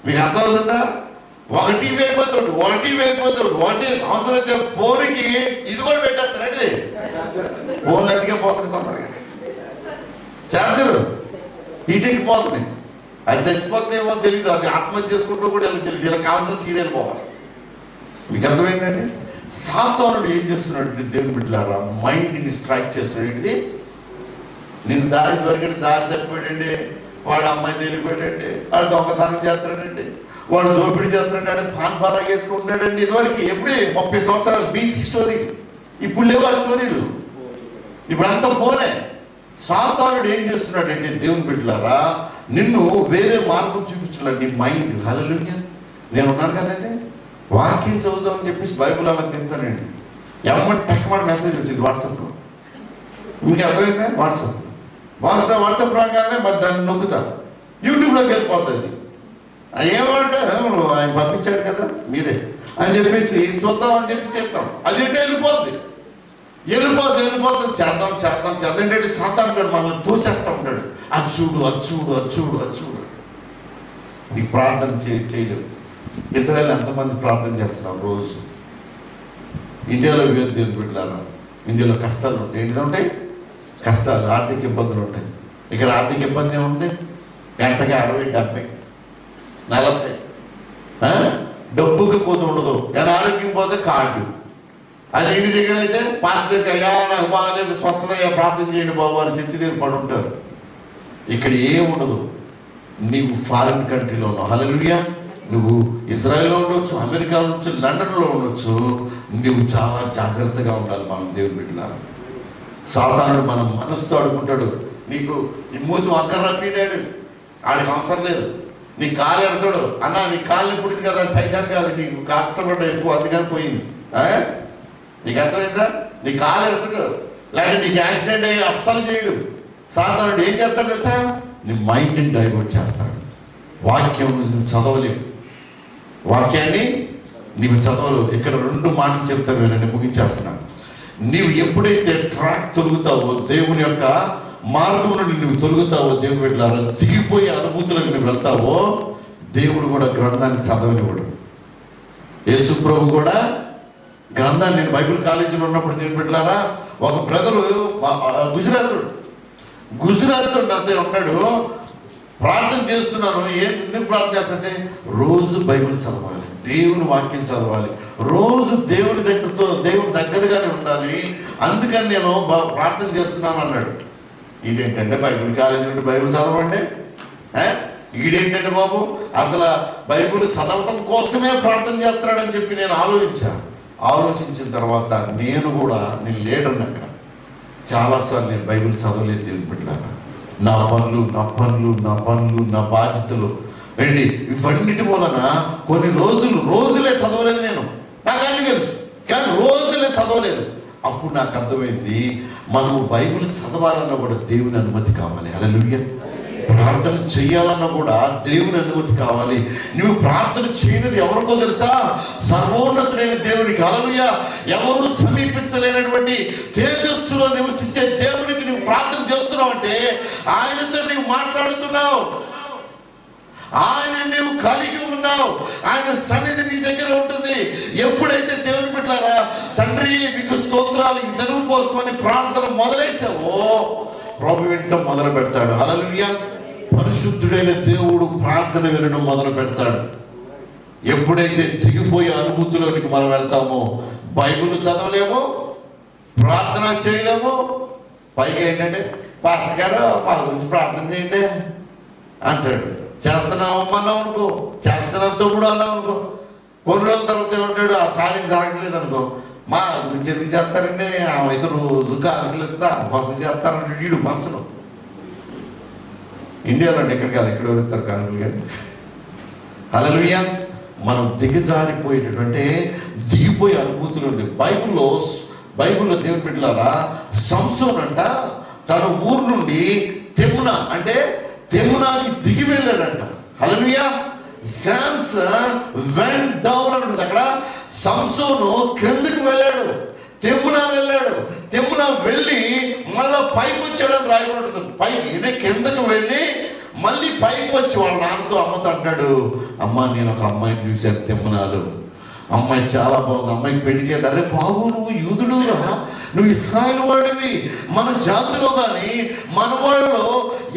మీకు అర్థమవుతుందా? ఒకటి వేయిపోతాడు ఒకటి అవసరమైతే పోరికి ఇది కూడా పెట్టేస్తారండి. ఫోన్లు ఎదిగే పోతుంది కొందరికి, చార్జరు హీటింగ్ పోతుంది, అది చచ్చిపోతే ఏమో తెలియదు, అది ఆత్మహత్య చేసుకుంటూ కూడా తెలియదు. ఇలా కావాల్సిన సీరియల్ పోవాలి. మీకు అర్థమైందండి? సాతానుడు ఏం చేస్తున్నాడు? దేవుని బిడ్డలారా మైండ్ని స్ట్రైక్ చేస్తున్నాడు. నేను దారి దొరికిన దారి తప్పిపోయాడండి, వాడు అమ్మాయి తెలియపోయాడండి, వాడు దొంగతనం చేస్తాడండి, వాడు దోపిడీ చేస్తున్నాడు, పాన్ పారా వేసుకుంటున్నాడండి. ఇదివరకు ఎప్పుడే 30 సంవత్సరాలు బీసీ స్టోరీ. ఇప్పుడు లేవు ఆ స్టోరీలు, ఇప్పుడు అంతా పోనే. సాతానుడు ఏం చేస్తున్నాడంటే దేవుని బిడ్డలారా నిన్ను వేరే మార్గం చూపించాడు. నీ మైండ్ హల్లెలూయా. నేను ఉన్నాను కదండి, వాక్యం చదువుదామని చెప్పేసి బైబుల్ అలా తింటానండి. ఎవరి టెక్మాట మెసేజ్ వచ్చింది వాట్సాప్లో. మీకు అర్థమైందా? వాట్సాప్ రాగానే మరి దాన్ని నొక్కుతా, యూట్యూబ్లోకి వెళ్ళిపోతుంది. ఏమంటే ఆయన పంపించాడు కదా మీరే అని చెప్పేసి చూద్దామని చెప్పి చేస్తాం, అది వెళ్ళిపోద్ది. చేద్దాం ఏంటంటే సాతానుడు మనల్ని తోసేస్తూ ఉంటాడు. అది చూడు నీకు ప్రార్థన చేయలేవు. ఇజ్రాయెల్ ఎంతమంది ప్రార్థన చేస్తున్నారు రోజు? ఇండియాలో దేవుని బిడ్డలారా ఇండియాలో కష్టాలు ఉంటాయి. ఏంటంటే కష్టాలు, ఆర్థిక ఇబ్బందులు ఉంటాయి. ఇక్కడ ఆర్థిక ఇబ్బంది ఏముంది? గంటకి 60, 70, 40 డబ్బుకి పోతూ ఉండదు. కానీ ఆరోగ్యం పోతే కార్డు. అది ఇంటి దగ్గర అయితే పాస్టర్ దగ్గర అయ్యా నాకు బాగాలేదు స్వస్థత అయ్యా ప్రార్థన చేయండి బాబు అని చర్చి దగ్గర పడి ఉంటారు. ఇక్కడ ఏముండదు. నీవు ఫారిన్ కంట్రీలో ఉన్నావు, హల్లెలూయా. నువ్వు ఇజ్రాయెల్లో ఉండొచ్చు, అమెరికాలో ఉండొచ్చు, లండన్లో ఉండొచ్చు. నువ్వు చాలా జాగ్రత్తగా ఉండాలి. మనం దేవుని బిడ్డలారా సాతానుడు మనం మనసుతో అడుగుంటాడు. నీకు ఈ మూతి వంకర రప్పిడాడు, ఆడికి అవసరం లేదు. నీ కాలు ఎడతాడు, అన్న నీ కాళ్ళు పుట్టింది కదా సైతాన్ కాదు, నీకు కష్టపడ్డ ఎక్కువ అందుకని పోయింది. నీకు అర్థమైందా? నీ కాలు ఎడతాడు, లేకపోతే నీకు యాక్సిడెంట్ అయ్యి అస్సలు చేయడు. సాధారణ ఏం చేస్తాడు తెలుసా? నీ మైండ్ని డైవర్ట్ చేస్తాడు. వాక్యం నువ్వు చదవలేవు, వాక్యాన్ని నీవు చదవలేవు. ఇక్కడ 2 మాటలు చెప్తాను, నేను ముగించేస్తున్నాను. నీవు ఎప్పుడైతే ట్రాక్ తొలుగుతావో, దేవుని యొక్క మార్గం నుండి నువ్వు తొలుగుతావో, దేవుని బిడ్డలారా దిగిపోయే అనుభూతులకు నువ్వు వెళ్తావో, దేవుడు కూడా గ్రంథాన్ని చదవనివాడు. యేసు ప్రభు కూడా గ్రంథాన్ని, నేను బైబిల్ కాలేజీలో ఉన్నప్పుడు దేవుని బిడ్డలారా ఒక బ్రదరు గుజరాత్ నాతో ఉన్నాడు. ప్రార్థన చేస్తున్నాను. ఎందుకు ప్రార్థన చేస్తుంటే రోజు బైబిల్ చదవాలి, దేవుని వాక్యం చదవాలి, రోజు దేవుని దగ్గరగానే ఉండాలి. అందుకని నేను ప్రార్థన చేస్తున్నాను అన్నాడు. ఇదేంటంటే బైబిల్ కాలేజీ నుండి బైబిల్ చదవండి, ఈడేంటంటే బాబు అసలు బైబిల్ చదవటం కోసమే ప్రార్థన చేస్తున్నాడని చెప్పి నేను ఆలోచించిన తర్వాత నేను లీడర్ని అక్కడ. చాలాసార్లు నేను బైబిల్ చదవలేదు దేవుని బిడ్డలారా. నా పనులు నా బాధ్యతలు ఏంటి ఇవన్నిటి వలన కొన్ని రోజులే చదవలేదు. నేను నాకు అన్ని తెలుసు, కానీ రోజులే చదవలేదు. అప్పుడు నాకు అర్థమైంది, మనము బైబిల్ చదవాలన్నా కూడా దేవుని అనుమతి కావాలి. హల్లెలూయా. ప్రార్థన చేయాలన్నా కూడా దేవుని అనుమతి కావాలి. నువ్వు ప్రార్థన చేయనిది ఎవరికో తెలుసా? సర్వోన్నతుడైన దేవునికి. హల్లెలూయా. ఎవరు సమీపించలేనటువంటి తేజస్సులో నివసించే దేవునికి నువ్వు ప్రార్థన చేస్తున్నావు అంటే ఆయనతో నువ్వు మాట్లాడుతున్నావు, ఆయన నువ్వు కలిగి ఉన్నావు, ఆయన సన్నిధి నీ దగ్గర ఉంటుంది. ఎప్పుడైతే దేవుని బిడ్డలారా తండ్రి మీకు స్తోత్రాలు ఇద్దరు కోసమని ప్రార్థన మొదలైసావో ప్రభు వినడం మొదలు పెడతాడు. హల్లెలూయా. పరిశుద్ధుడైన దేవుడు ప్రార్థన వినడం మొదలు పెడతాడు. ఎప్పుడైతే దిగిపోయే అనుభూతిలోనికి మనం వెళ్తామో బైబిల్ చదవలేము, ప్రార్థన చేయలేము. పైగా ఏంటంటే పాస్టర్ గారు మా గురించి ప్రార్థన చేయండి అంటాడు. చేస్తున్నావు అన్నావు అనుకో, చేస్తున్నావు తమ్ముడు అన్నావు అనుకో, కొన్ని రోజుల తర్వాత ఏమంటాడు, ఆ కార్యం జరగలేదు అనుకో, మా గురించి ఎందుకు చేస్తారండి, ఆ ఇతరు జుగ్గా అనట్లేదా ఫస్ట్ చేస్తారంటే వీడు మనసులో. ఇండియాలో అంటే ఎక్కడ కాదు, ఎక్కడ వెళ్తారు కానుకలు కానీ. హల్లెలూయా. మనం దిగజారిపోయేటటువంటి దిగిపోయే అనుభూతులు ఉంటాయి. బైబిల్లో దేవుని బిడ్డలారా, సంసోన్ అంట తన ఊరు నుండి తెమ్నాకి దిగి వెళ్ళాడంట. హల్లెలూయా. శాంసన్ వెంట్ డౌన్ అంటుంది అక్కడ. సంసోను క్రిందకి వెళ్ళాడు, తెమ్నా వెళ్ళాడు. తెమ్నా వెళ్ళి మళ్ళా పైకి వచ్చాడని రాయబడుతుంది. పైకి కిందకి వెళ్ళి మళ్ళీ పైకి వచ్చి వాళ్ళ నాన్నతో అమ్మతో అంటాడు, అమ్మ నేను ఒక అమ్మాయిని చూశాను తెమ్నాలు, అమ్మాయి చాలా బాగుంది, అమ్మాయికి పెళ్లి చేయాలి. అరే బాబు నువ్వు యూదుడురా, నువ్వు ఇశ్రాయేలు వాడివి, మన జాతిలో కానీ మన వాళ్ళలో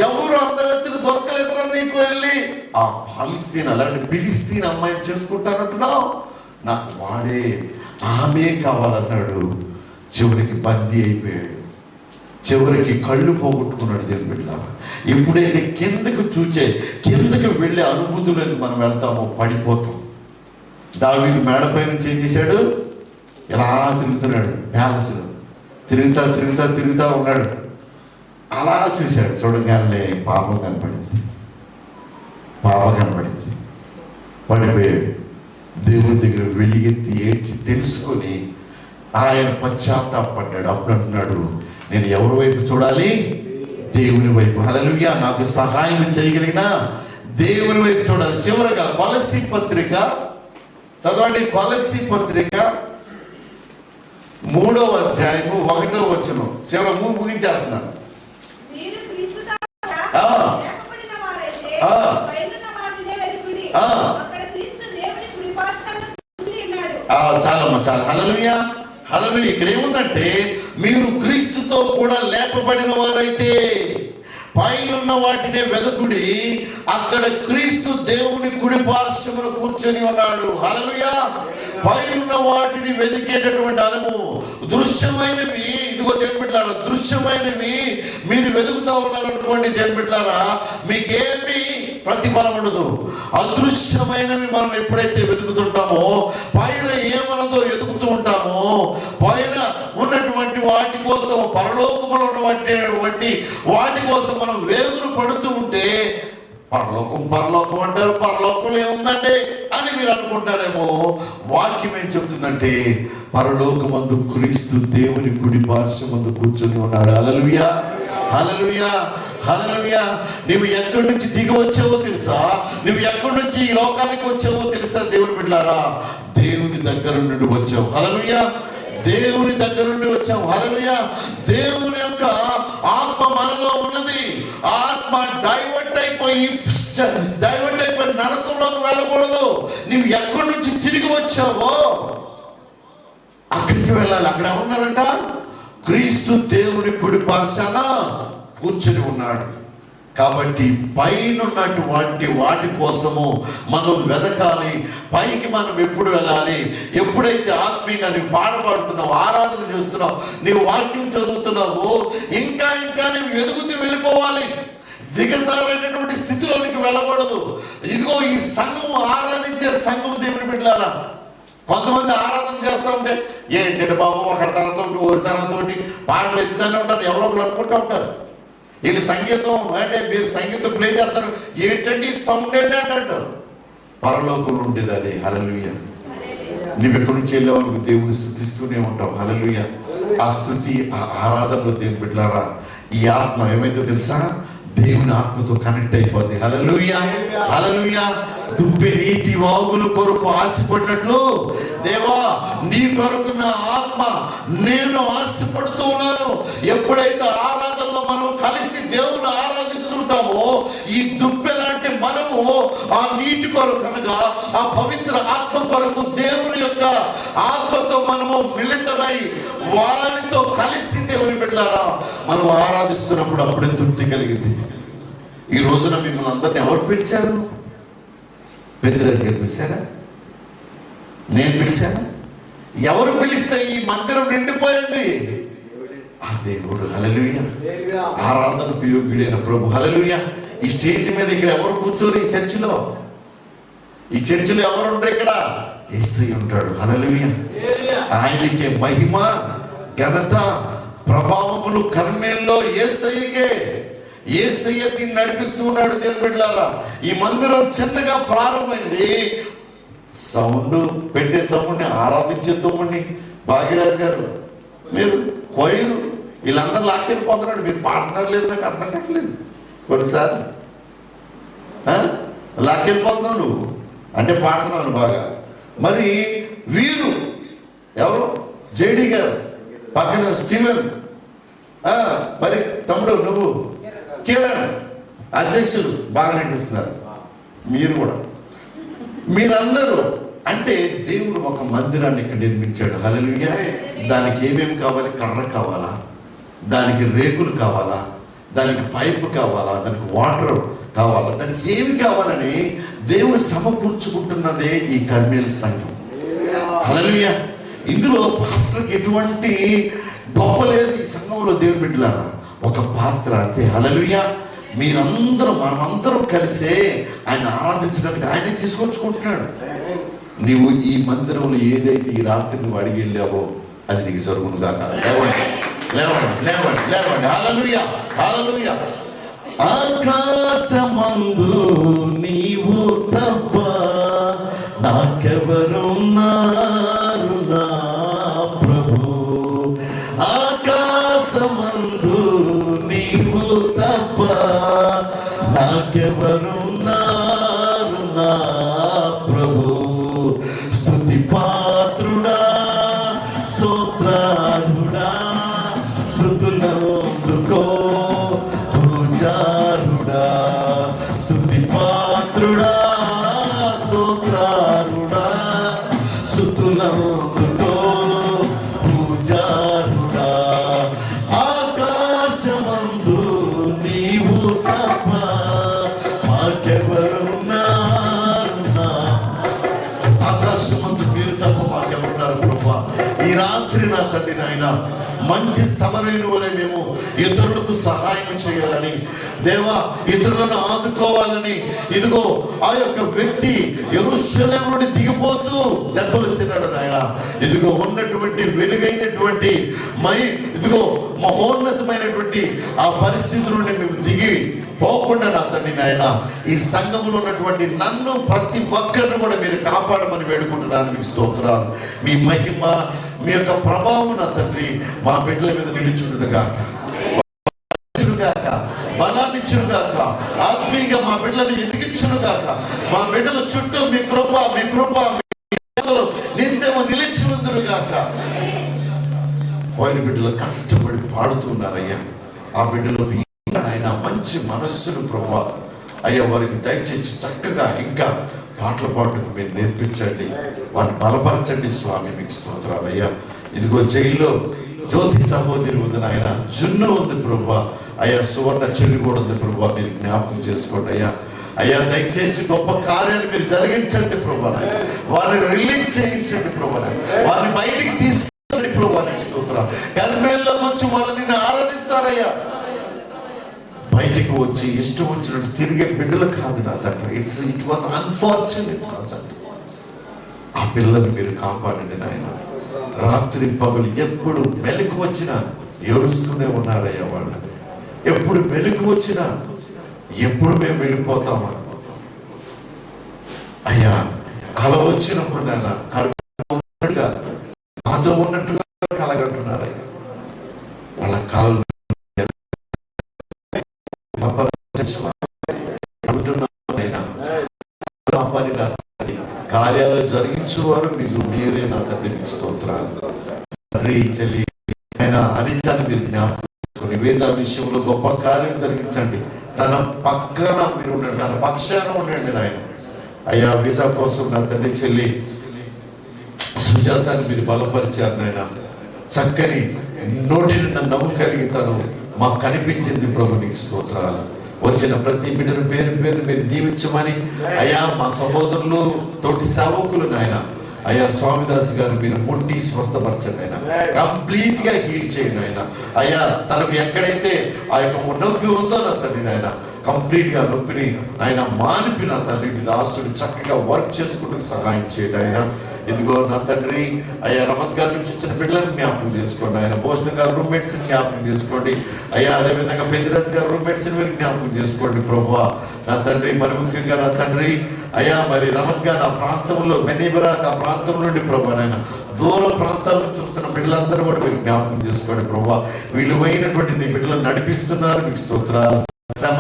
ఎవరు అందగతిని దొరకలేదురా నీకు. వెళ్ళి ఆ ఫలిస్తీన్ అలాంటి ఫిలిస్తీన్ అమ్మాయిని చేసుకుంటానంటున్నావు, నాకు వాడే ఆమె కావాలన్నాడు. చివరికి బందీ అయిపోయాడు, చివరికి కళ్ళు పోగొట్టుకున్నాడు. దేవుని బిడ్డ, ఎప్పుడైతే కిందకి వెళ్ళే అనుభూతులను మనం వెళ్తామో పడిపోతాం. దావీదు మేడపై నుంచి ఏం చేశాడు, ఇలా తిరుగుతున్నాడు, ప్యాలెస్లో తిరుగుతా ఉన్నాడు. అలా చూశాడు, చూడగానే పాపం కనపడింది, పడిపోయాడు. దేవుని దగ్గర వెలిగెత్తి ఏడ్చి తెలుసుకొని ఆయన పశ్చాత్తాపడ్డాడు. అప్పుడు అంటున్నాడు, నేను ఎవరి వైపు చూడాలి, దేవుని వైపు. హల్లెలూయా. నాకు సహాయం చేయగలిగిన దేవుని వైపు చూడాలి. చివరగా కొలస్సీ పత్రిక చదవండి. కొలస్సీ పత్రిక 3వ అధ్యాయము 1వ వచనం. చివర ముగించేస్తున్నాను. చాలా. హల్లెలూయా. ఇక్కడ ఏముందంటే, మీరు క్రీస్తుతో కూడా లేపబడిన వారైతే పైనున్న వాటినే వెదకుడి, అక్కడ క్రీస్తు దేవుని కుడి పార్శ్వమున కూర్చొని ఉన్నాడు. హల్లెలూయా. పైనున్న వాటిని వెతికేటటువంటి అనుభవం. దృశ్యమైనవి, ఇదిగో దేవుని బిడ్డలారా, దృశ్యమైనవి మీరు వెతుకుతా ఉన్నారనుకోండి, దేవుని బిడ్డలారా, మీకేమి ప్రతిఫలం ఉండదు. అదృశ్యమైనవి మనం ఎప్పుడైతే వెతుకుతుంటామో, పైన ఏమన్నదో వెతుకుతూ ఉంటామో, పైన ఉన్నటువంటి వాటి కోసం, పరలోకములో ఉన్నటువంటి వాటి కోసం మనం వేగులు పడుతూ ఉంటే, పరలోకం అంటారు, పరలోకంలో ఏముందండి అని మీరు అనుకుంటారేమో. వాక్యం ఏం చెప్తుందంటే, పరలోకమందు క్రీస్తు దేవుని కుడి పార్శ్వమందు కూర్చొని ఉన్నాడు. హల్లెలూయా. హల్లెలూయా. హల్లెలూయా. నువ్వు ఎక్కడి నుంచి దిగి వచ్చావో తెలుసా, నువ్వు ఎక్కడి నుంచి ఈ లోకానికి వచ్చావో తెలుసా. దేవుని బిడ్డలారా, దేవుని దగ్గర నుండి వచ్చావు. హల్లెలూయా. దేవుని దగ్గర నుండి వచ్చావు. హల్లెలూయా. దేవుని యొక్క ఆత్మ మనలో ఉన్నది. ఆత్మ డైవర్ట్ అయిపోయి నరకంలోకి వెళ్ళకూడదు. నువ్వు ఎక్కడి నుంచి తిరిగి వచ్చావో అక్కడికి వెళ్ళాలి. అక్కడ ఉన్నారంట, క్రీస్తు దేవుని కుడి పార్శ్వాన కూర్చొని ఉన్నాడు. కాబట్టి పైన వాటి కోసము మనం వెదకాలి. పైకి మనం ఎప్పుడు వెళ్ళాలి, ఎప్పుడైతే ఆత్మీయంగా నీవు పాడబడుతున్నావు, ఆరాధన చేస్తున్నావు, నీవు వాక్యం చదువుతున్నావు, ఇంకా నీవు ఎదుగుతూ వెళ్ళిపోవాలి. దిగజారైనటువంటి స్థితిలోనికి వెళ్ళకూడదు. ఇదిగో ఈ సంఘం ఆరాధించే సంఘం. దేవుని బిడ్డలారా, కొంతమంది ఆరాధన చేస్తూ ఉంటే, ఏంటంటే బాబు ఒకరి తనతోటి ఒకరి తనతోటి పాటలు ఎత్తుతానే ఉంటారు, ఎవరో ఒకరు అనుకుంటూ ఉంటారు. వీళ్ళు సంగీతం అంటే మీరు సంగీతం ప్లే చేస్తారు, ఏంటంటే సౌండ్ ఏంటంటే అంటారు. పరలోకంలో ఉండేది అదే. హల్లెలూయా. నువ్వు ఎక్కడి నుంచి వెళ్ళేవాళ్ళకు దేవుని స్తుతిస్తూనే ఉంటావు. హల్లెలూయా. ఆ స్తుతి, ఆ ఆరాధనలో దేవుని బిడ్డలారా, ఈ ఆత్మ ఏమైందో తెలుసా, దేవుని ఆత్మతో కనెక్ట్ అయిపోద్ది. హల్లెలూయా. హల్లెలూయా. దుబ్బే నీటి వాగుల కొరకు ఆశపడినట్లు, దేవా నీ కొరకు నా ఆత్మ నేను ఆశపడుతూ ఉన్నాను. ఎప్పుడైతే ఆరాధనలో మనం కలిసి దేవుని ఆరాధిస్తుంటామో, ఈ దుబ్బె లాంటి మనము ఆ నీటి కొరకు అనగా ఆ పవిత్ర ఆత్మ కొరకు దేవుని యొక్క ఆత్మతో మనము మిళితమై వారితో కలిసి దేవుని బిడ్డలారా మనం ఆరాధిస్తున్నప్పుడు అప్పుడే తృప్తి కలిగింది. ఈ రోజున మిమ్మల్ని అందరినీ ఎవరు పిలిచారు? పెద్దరాజు గారు పిలిచారా? నేను పిలిచానా? ఎవరు పిలిస్తే ఈ మందిరం నిండిపోయింది? ఆ దేవుడు. హల్లెలూయా. ఆరాధనకు యోగ్యుడైన ప్రభు. హల్లెలూయా. ఈ స్టేజ్ మీద ఇక్కడ ఎవరు కూర్చోరు? ఈ చర్చిలో ఎవరుంటారు? ఇక్కడ యేసయ్య ఉంటాడు. హల్లెలూయా. ఆయనకే మహిమ, ఘనత, ప్రభావములు కర్మేల్లో యేసయ్యకే. యేసయ్య దీన్ని నడిపిస్తూ ఉన్నాడు. దేవుని బిడ్డలారా, ఈ మందిరం చిన్నగా ప్రారంభమైంది. సౌండ్ పెట్టే తమ్ముడిని, ఆరాధించే తమ్ముడిని, భాగ్యరాజు గారు, మీరు కొయ్యరు, వీళ్ళందరూ లాక్కెళ్ళిపోతున్నాడు. మీరు పాడుతున్నారు లేదు, నాకు అర్థం కావట్లేదు. కొన్నిసార్లు లాక్కెళ్ళిపోతున్నావు నువ్వు అంటే పాడుతున్నావు బాగా. మరి వీరు ఎవరు? జేడి గారు, పక్కన స్టీవెన్, మరి తమ్ముడు నువ్వు, కిరణ్ అధ్యక్షులు బాగా నడిపిస్తున్నారు. మీరు కూడా, మీరందరూ అంటే దేవుడు ఒక మందిరాన్ని ఇక్కడ నిర్మించాడు. హల్లెలూయా. దానికి ఏమేమి కావాలి? కర్ర కావాలా, దానికి రేకులు కావాలా, దానికి పైపు కావాలా, దానికి వాటర్ కావాలా, దానికి ఏమి కావాలని దేవుడు సమకూర్చుకుంటున్నదే ఈ కర్మేలు సంఘం. హల్లెలూయా. ఇందులో పాస్టర్కి ఎటువంటి గొప్ప లేదు. ఈ సంఘంలో దేవుని బిడ్డలారా ఒక పాత్ర అంతే. హల్లెలూయా. మీరందరూ, మనమందరం కలిసే ఆయన ఆరాధించినట్టుగా ఆయన తీసుకొచ్చుకుంటున్నాడు. నీవు ఈ మందిరంలో ఏదైతే ఈ రాత్రి నువ్వు అడిగి వెళ్ళావో అది నీకు జరుగును గాక. లేవండి, లేవండి, లేవండి, లేవండి. హల్లెలూయా, హల్లెలూయా. ఆకాశమందు నీవు తప్ప నాకెవరున్నారు నా ప్రభు. ఆకాశమందు నీవు తప్ప నాకెవరున్నారు నా ప్రభు. స్తుతి పాత్రుడా, స్తోత్రారుడా, స్తుతులందుకో పూజారుడా. స్తుతి పాత్రుడా, స్తోత్రారుడా, స్తుతులందుకో పూజారుడా. ఆకాశమందు నీవు తప్ప మాకెవరున్నారు నా. ఆకాశమందు మీరు తప్ప మాకెవరున్నారు ప్రభువా. ఈ రాత్రి నా తండ్రి నాయన మంచి సమరయుని వలె మేము ఇతరులకు సహాయం చేయాలని, దేవా ఇతరులను ఆదుకోవాలని, ఇదిగో ఆ యొక్క వ్యక్తి యెరూషలేము నుండి దిగిపోతూ దెబ్బలు తిన్నాడు నాయన. ఇదిగో ఉన్నటువంటి వెలుగైనటువంటి ఇదిగో మహోన్నతమైనటువంటి ఆ పరిస్థితి నుండి మేము దిగి పోకుండా నా తండ్రి నాయన ఈ సంఘంలో ఉన్నటువంటి నన్ను ప్రతి ఒక్కరిని కూడా మీరు కాపాడమని వేడుకుంటున్నాను. మీకు స్తోత్రాలు. మీ మహిమ, మీ యొక్క ప్రభావం నా తండ్రి మా బిడ్డల మీద నిలుచుండుగాక, బలాన్నిచ్చుగాక, ఆత్మీయంగా మా బిడ్డలను ఎదిగించుగాక. మా బిడ్డల చుట్టూ మీ కృప, మీ కృప నిత్యము నిలిచి ఉందురుగాక. వారి బిడ్డలు కష్టపడి పాడుతున్నారయ్యా. ఆ బిడ్డలు ఆయన మంచి మనస్సును ప్రభా అయ్యా వారికి దయచేసి చక్కగా ఇంకా పాటలు పాటకు మీరు నేర్పించండి, వారిని బలపరచండి స్వామి. మీకు స్తోత్రాలు అయ్యా. ఇదిగో జైల్లో జ్యోతి సహోదరి ఉంది నాయన, జున్ను ఉంది ప్రభా అయ్యా, సువర్ణ చెల్లి కూడా ఉంది ప్రభా. మీరు జ్ఞాపకం చేసుకోండి అయ్యా. అయ్యా దయచేసి గొప్ప కార్యాలు మీరు జరిగించండి ప్రభా. వారిని రిలీజ్ చేయించండి ప్రభా. వారిని బయటికి తీసుకెళ్ళండి ప్రభా. మీకు స్తోత్రాలు. కర్మేల్లో వచ్చి వాళ్ళని ఆరాధిస్తారయ్యా. బయటికి వచ్చి ఇష్టం వచ్చినట్టు తిరిగే బిడ్డలు కాదు నా తండ్రి. It was unfortunate. ఆ పిల్లల్ని మీరు కాపాడండి నాయన. రాత్రి పగలు ఎప్పుడు మెలకు వచ్చినా ఏడుస్తూనే ఉన్నారయ్యా వాళ్ళు. ఎప్పుడు మెలకు వచ్చినా ఎప్పుడు మేము వెళ్ళిపోతామా అయ్యా. కల వచ్చినప్పుడు నాన్న కలుగా నాతో ఉన్నట్టుగా కలగంటున్నారయ్యా. వాళ్ళ కళలు కార్యాలు జరిగించేవారు మీకు మీరే నా తండ్రి. మీకు స్తోత్రాలు. తండ్రి చెల్లి ఆయన అనితాన్ని మీరు జ్ఞాపకం చేసుకొని వేద విషయంలో గొప్ప కార్యం జరిగించండి. తన పక్కన మీరు ఉండండి, తన పక్షాన ఉండండి నాయన. అయ్యా వీసా కోసం నా తండ్రి చెల్లి సుజాతాన్ని మీరు బలపరిచారు నాయన. చక్కని నోటి నిండా నవ్వు కలిగి తను మాకు కనిపించింది ప్రభు. నీకు స్తోత్రాలు. వచ్చిన ప్రతి బిడ్డను పేరు పేరు మీరు దీవించమని అయ్యా. మా సహోదరులు తోటి సేవకులు నాయన అయ్యా స్వామిదాస్ గారు మీరు ముట్టి స్వస్థపరచండి ఆయన. కంప్లీట్ గా హీల్ చేయండి ఆయన. అయ్యా తనకు ఎక్కడైతే ఆ యొక్క నొప్పి ఉందో నా తండ్రి నాయన కంప్లీట్ గా నొప్పిని ఆయన మానిపిన తండ్రి దాసుడు చక్కగా వర్క్ చేసుకుంటూ సహాయం చేయండి ఆయన. ఇదిగో నా తండ్రి అయ్యా రమత్ గారి నుంచి వచ్చిన పిల్లలను జ్ఞాపకం చేసుకోండి. ఆయన భూషణ్ గారు రూమ్మేట్స్ జ్ఞాపకం చేసుకోండి అయ్యా. అదేవిధంగా పెద్దిరాజు గారు రూమ్మేట్స్ మీరు జ్ఞాపకం చేసుకోండి ప్రభువా. నా తండ్రి మరి ముఖ్యంగా నా తండ్రి అయ్యా మరి రమత్ గారు ఆ ప్రాంతంలో మెనీబరాక్ ఆ ప్రాంతం నుండి ప్రభు నాయన దూర ప్రాంతాలను చూస్తున్న బిడ్డలందరూ కూడా మీరు జ్ఞాపకం చేసుకోండి ప్రభువా. విలువైనటువంటి నీ బిడ్డలను నడిపిస్తున్నారు, మీకు స్తోత్రాలు.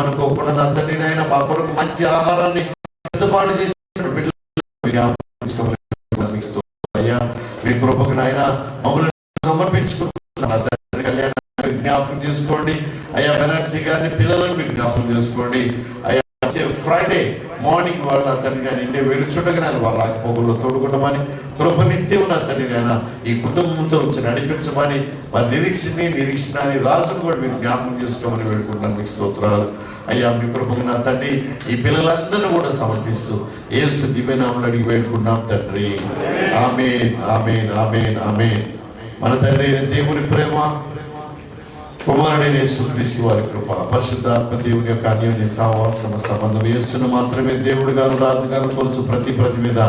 అనుకోకుండా నా తండ్రి నాయన మా కొరకు మంచి ఆహారాన్ని సిద్ధపాటు చేసిన బిడ్డలు అయ్యా. మీ కృపకు నాయన మమ్మల్ని సమర్పించుకుంటున్నాం. కళ్యాణాన్ని జ్ఞాపకం చేసుకోండి అయ్యా. బెనర్జీ గారిని పిల్లలను మీరు జ్ఞాపకం చేసుకోండి అయ్యా. ఫ్రైడే మార్నింగ్ వాళ్ళు నా తండ్రి నేను ఇండియా వెళ్ళుచుండగా నేను వాళ్ళ రాకపోకల్లో తోడుకుంటామని కృప నిత్యం నా తండ్రి నేను ఈ కుటుంబంతో వచ్చి నడిపించమని మరి నిరీక్షణ అని రాజును కూడా మీరు జ్ఞాపకం చేసుకోమని వేడుకుంటున్నాను. మీకు స్తోత్రాలు అయ్యా. మీ కృపకు నా తండ్రి ఈ పిల్లలందరూ కూడా సమర్పిస్తూ యేసు దివ్యనామములో అడిగి వేడుకున్నాం తండ్రి. ఆమేన్ ఆమేన్ ఆమేన్ ఆమేన్. మన తండ్రి అయిన దేవుని ప్రేమ, కుమారుడైన యేసుక్రీస్తు వారి కృప, పరిశుద్ధాత్మ దేవుని యొక్క అన్యోన్య సహవాస సంబంధం, యేసును మాత్రమే దేవుడు గారు రాజు గారు కొలుచు ప్రతి మీద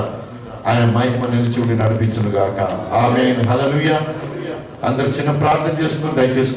ఆయన మహిమ నిలిచి నడిపించును గాక. ఆమేన్ హల్లెలూయా. అందరూ చిన్న ప్రార్థన చేసుకుని దయచేసి